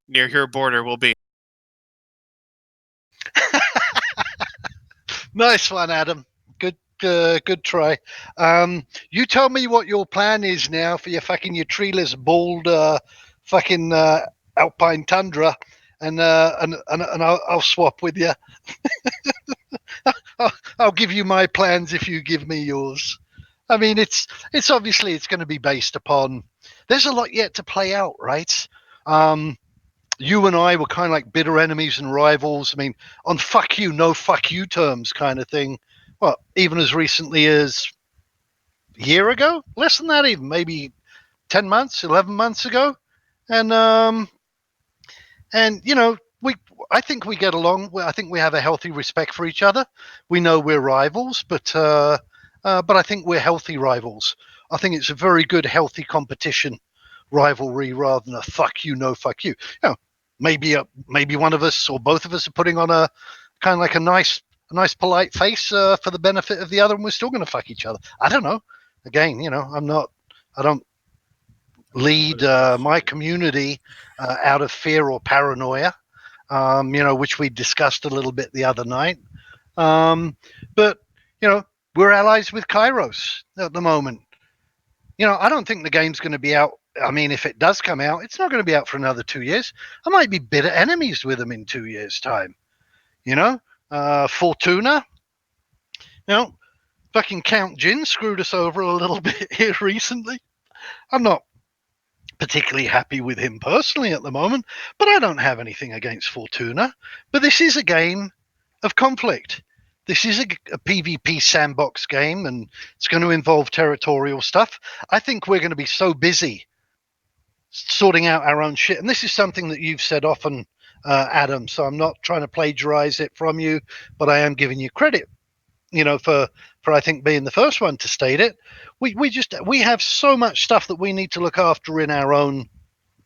near your border will be? Nice one, Adam. Good try. You tell me what your plan is now for your treeless, bald, alpine tundra, and I'll swap with you. I'll give you my plans if you give me yours. I mean, it's obviously it's going to be based upon. There's a lot yet to play out, right? You and I were kind of like bitter enemies and rivals. I mean, on fuck you, no fuck you terms kind of thing. Well, even as recently as a year ago, less than that even, maybe 10 months, 11 months ago. And you know, I think we get along. I think we have a healthy respect for each other. We know we're rivals, but I think we're healthy rivals. I think it's a very good, healthy competition rivalry rather than a fuck you, no fuck you. You know, maybe one of us or both of us are putting on a kind of like a nice polite face for the benefit of the other, and we're still going to fuck each other. I don't know. Again, you know, I don't lead my community out of fear or paranoia. You know, which we discussed a little bit the other night. But you know, we're allies with Kairos at the moment. You know, I don't think the game's going to be out. I mean, if it does come out, it's not going to be out for another 2 years. I might be bitter enemies with them in 2 years' time. You know, Fortuna. You know, fucking Count Jin screwed us over a little bit here recently. I'm not particularly happy with him personally at the moment, but I don't have anything against Fortuna. But this is a game of conflict. This is a PvP sandbox game, and it's going to involve territorial stuff. I think we're going to be so busy sorting out our own shit, and this is something that you've said often, Adam, so I'm not trying to plagiarize it from you, but I am giving you credit, you know, for I think being the first one to state it. We have so much stuff that we need to look after in our own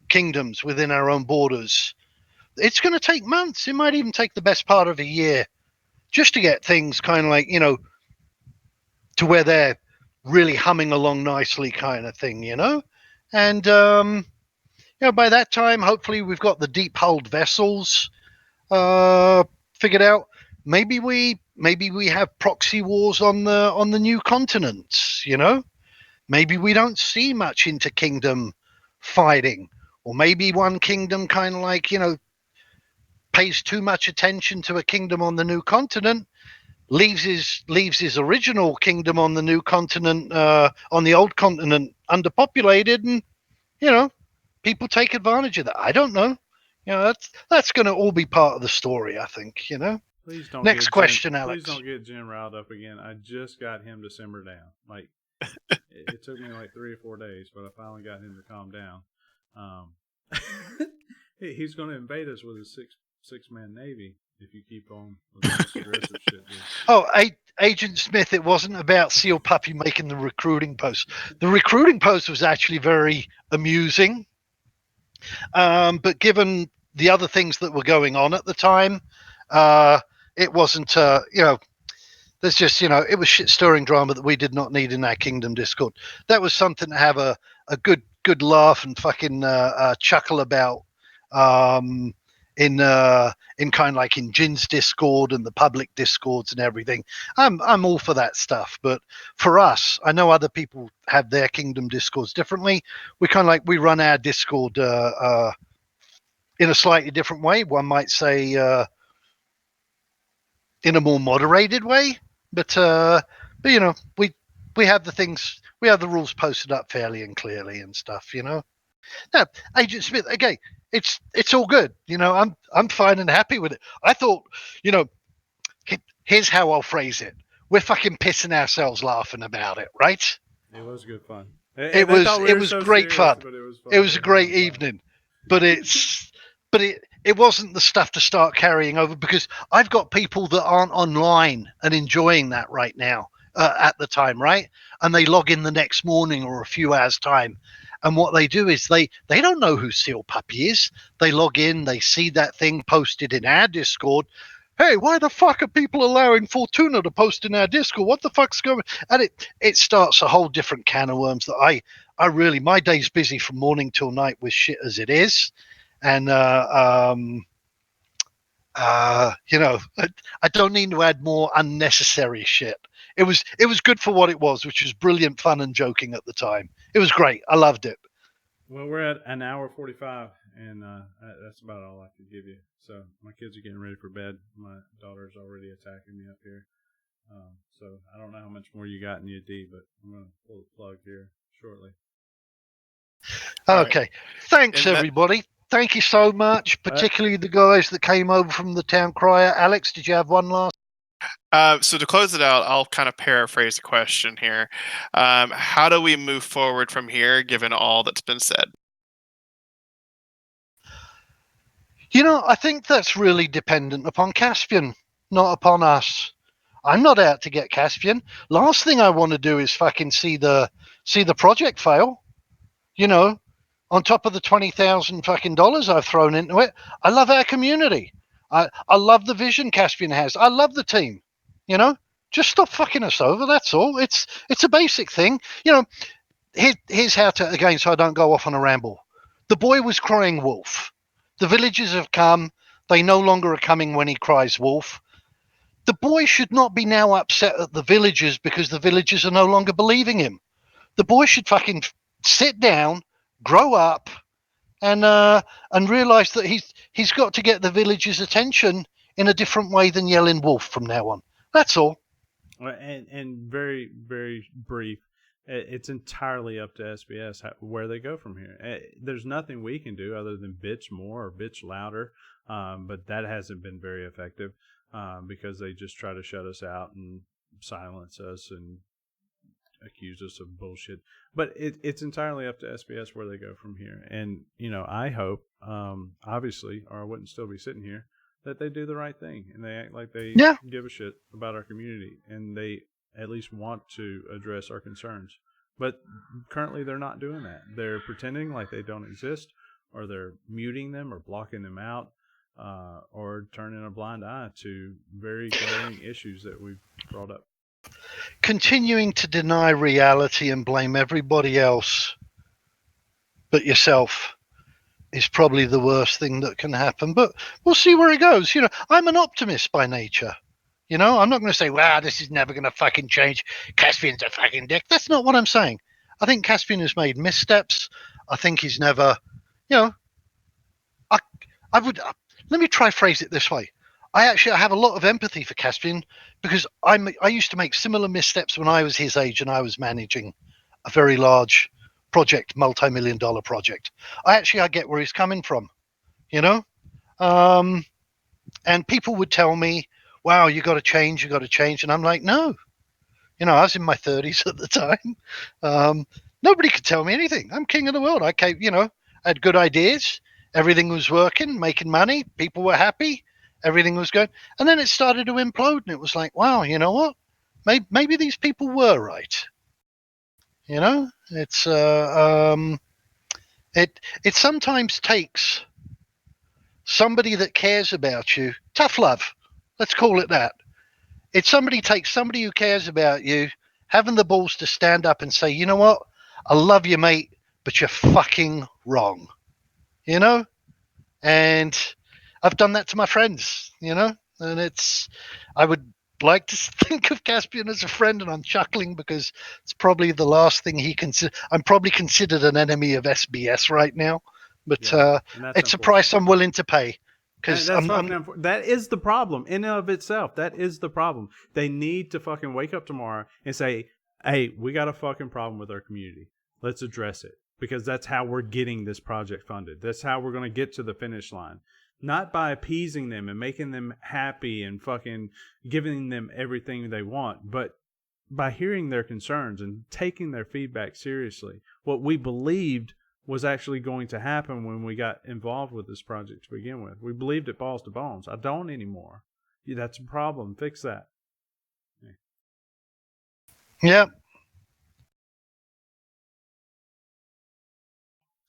kingdoms, within our own borders. It's going to take months. It might even take the best part of a year just to get things kind of like, you know, to where they're really humming along nicely kind of thing, you know. And you know, by that time, hopefully we've got the deep hulled vessels figured out. Maybe we have proxy wars on the new continents, you know. Maybe we don't see much inter-kingdom fighting, or maybe one kingdom kind of like, you know, pays too much attention to a kingdom on the new continent, leaves his original kingdom on the new continent, on the old continent, underpopulated, and you know, people take advantage of that. I don't know. You know, that's going to all be part of the story, I think. You know. Please don't. Next question, Alex. Please don't get Jim riled up again. I just got him to simmer down. Like it took me like 3 or 4 days, but I finally got him to calm down. He's going to invade us with a six-man navy if you keep on with this aggressive shit. Dude. Oh, Agent Smith, it wasn't about Seal Puppy making the recruiting post. The recruiting post was actually very amusing. But given the other things that were going on at the time, it wasn't, you know, there's just, you know, it was shit stirring drama that we did not need in our Kingdom Discord. That was something to have a good laugh and fucking chuckle about in kind of like in Jin's Discord and the public Discords and everything. I'm all for that stuff. But for us, I know other people have their Kingdom Discords differently. We kind of like, we run our Discord in a slightly different way. One might say in a more moderated way, but you know, we have the things, we have the rules posted up fairly and clearly and stuff, you know. Now, Agent Smith, okay, it's all good, you know. I'm fine and happy with it. I thought, you know, here's how I'll phrase it: we're fucking pissing ourselves laughing about it, right? It was good fun. It was great fun. It was a great evening, but it wasn't the stuff to start carrying over, because I've got people that aren't online and enjoying that right now at the time, right? And they log in the next morning or a few hours time. And what they do is they don't know who Seal Puppy is. They log in, they see that thing posted in our Discord. Hey, why the fuck are people allowing Fortuna to post in our Discord? What the fuck's going on? And it starts a whole different can of worms that I really, my day's busy from morning till night with shit as it is. And, you know, I don't need to add more unnecessary shit. It was good for what it was, which was brilliant fun and joking at the time. It was great. I loved it. Well, we're at an hour 45, and that's about all I could give you. So my kids are getting ready for bed. My daughter's already attacking me up here. So I don't know how much more you got in you, D, but I'm going to pull the plug here shortly. Okay. Right. Thanks, everybody. Thank you so much, particularly the guys that came over from the Town Crier. Alex, did you have one last? So to close it out, I'll kind of paraphrase the question here. How do we move forward from here, given all that's been said? You know, I think that's really dependent upon Caspian, not upon us. I'm not out to get Caspian. Last thing I want to do is fucking see the project fail. You know, on top of the $20,000 fucking dollars I've thrown into it. I love our community. I love the vision Caspian has. I love the team. You know, just stop fucking us over. That's all. It's a basic thing. You know, here's how to, again, so I don't go off on a ramble. The boy was crying wolf. The villagers have come. They no longer are coming when he cries wolf. The boy should not be now upset at the villagers because the villagers are no longer believing him. The boy should fucking sit down, grow up, and realize that he's got to get the villagers' attention in a different way than yelling wolf from now on. That's all. And very, very brief. It's entirely up to SBS where they go from here. There's nothing we can do other than bitch more or bitch louder, but that hasn't been very effective because they just try to shut us out and silence us and accuse us of bullshit. But it's entirely up to SBS where they go from here. And, you know, I hope, obviously, or I wouldn't still be sitting here, that they do the right thing and they act like they give a shit about our community and they at least want to address our concerns. But currently they're not doing that. They're pretending like they don't exist, or they're muting them or blocking them out, or turning a blind eye to very glaring issues that we've brought up. Continuing to deny reality and blame everybody else but yourself is probably the worst thing that can happen. But we'll see where it goes. You know, I'm an optimist by nature. You know, I'm not going to say, wow, this is never going to fucking change. Caspian's a fucking dick. That's not what I'm saying. I think Caspian has made missteps. I think he's never, you know, I would, let me try phrase it this way. I have a lot of empathy for Caspian because I used to make similar missteps when I was his age and I was managing a very large project, multi-million-dollar project. I get where he's coming from, you know? And people would tell me, wow, you got to change. And I'm like, no. You know, I was in my 30s at the time. Nobody could tell me anything. I'm king of the world. I had good ideas. Everything was working, making money. People were happy. Everything was good. And then it started to implode. And it was like, wow, you know what? Maybe these people were right. You know, it sometimes takes somebody that cares about you. Tough love. Let's call it that. Takes somebody who cares about you, having the balls to stand up and say, you know what? I love you, mate, but you're fucking wrong. You know? And I've done that to my friends, you know? And I would like to think of Caspian as a friend, and I'm chuckling because it's probably the last thing I'm probably considered an enemy of SBS right now, but it's a price I'm willing to pay. That is the problem in and of itself. That is the problem. They need to fucking wake up tomorrow and say, hey, we got a fucking problem with our community. Let's address it. Because that's how we're getting this project funded. That's how we're going to get to the finish line. Not by appeasing them and making them happy and fucking giving them everything they want, but by hearing their concerns and taking their feedback seriously. What we believed was actually going to happen when we got involved with this project to begin with. We believed it balls to bones. I don't anymore. Yeah, that's a problem. Fix that. Yeah.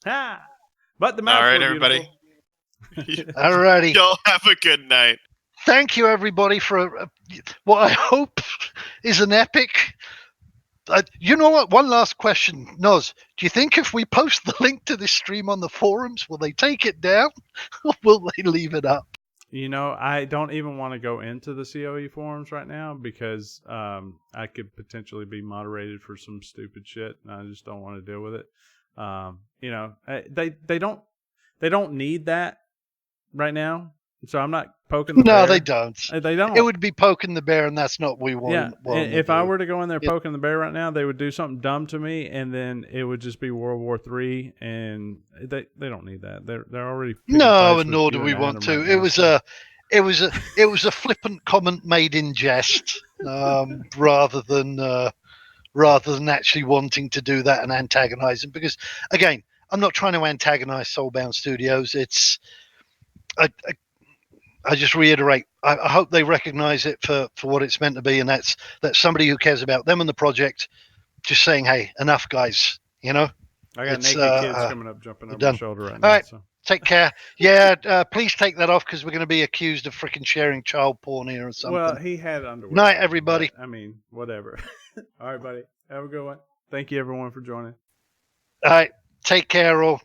Ha! But the All mouths right, were everybody. beautiful. Alrighty. Y'all have a good night. Thank you, everybody, for what I hope is an epic. You know what? One last question, Noz. Do you think if we post the link to this stream on the forums, will they take it down, or will they leave it up? You know, I don't even want to go into the COE forums right now because I could potentially be moderated for some stupid shit, and I just don't want to deal with it. You know, they don't need that right now, so I'm not poking the bear. No, they don't. They don't. It would be poking the bear, and that's not what we want. Yeah, if I were to go in there poking the bear right now, they would do something dumb to me, and then it would just be World War III, and they don't need that. They're already no, and nor do we want to. Right it was a flippant comment made in jest, rather than actually wanting to do that and antagonize them. Because again, I'm not trying to antagonize Soulbound Studios. It's I just reiterate, I hope they recognize it for what it's meant to be, and that's somebody who cares about them and the project, just saying, hey, enough, guys. You know? I got naked kids coming up, jumping over my shoulder right now. All right, so. Take care. Yeah, please take that off because we're going to be accused of freaking sharing child porn here or something. Well, he had underwear. Night, everybody. I mean, whatever. All right, buddy. Have a good one. Thank you, everyone, for joining. All right, take care, all.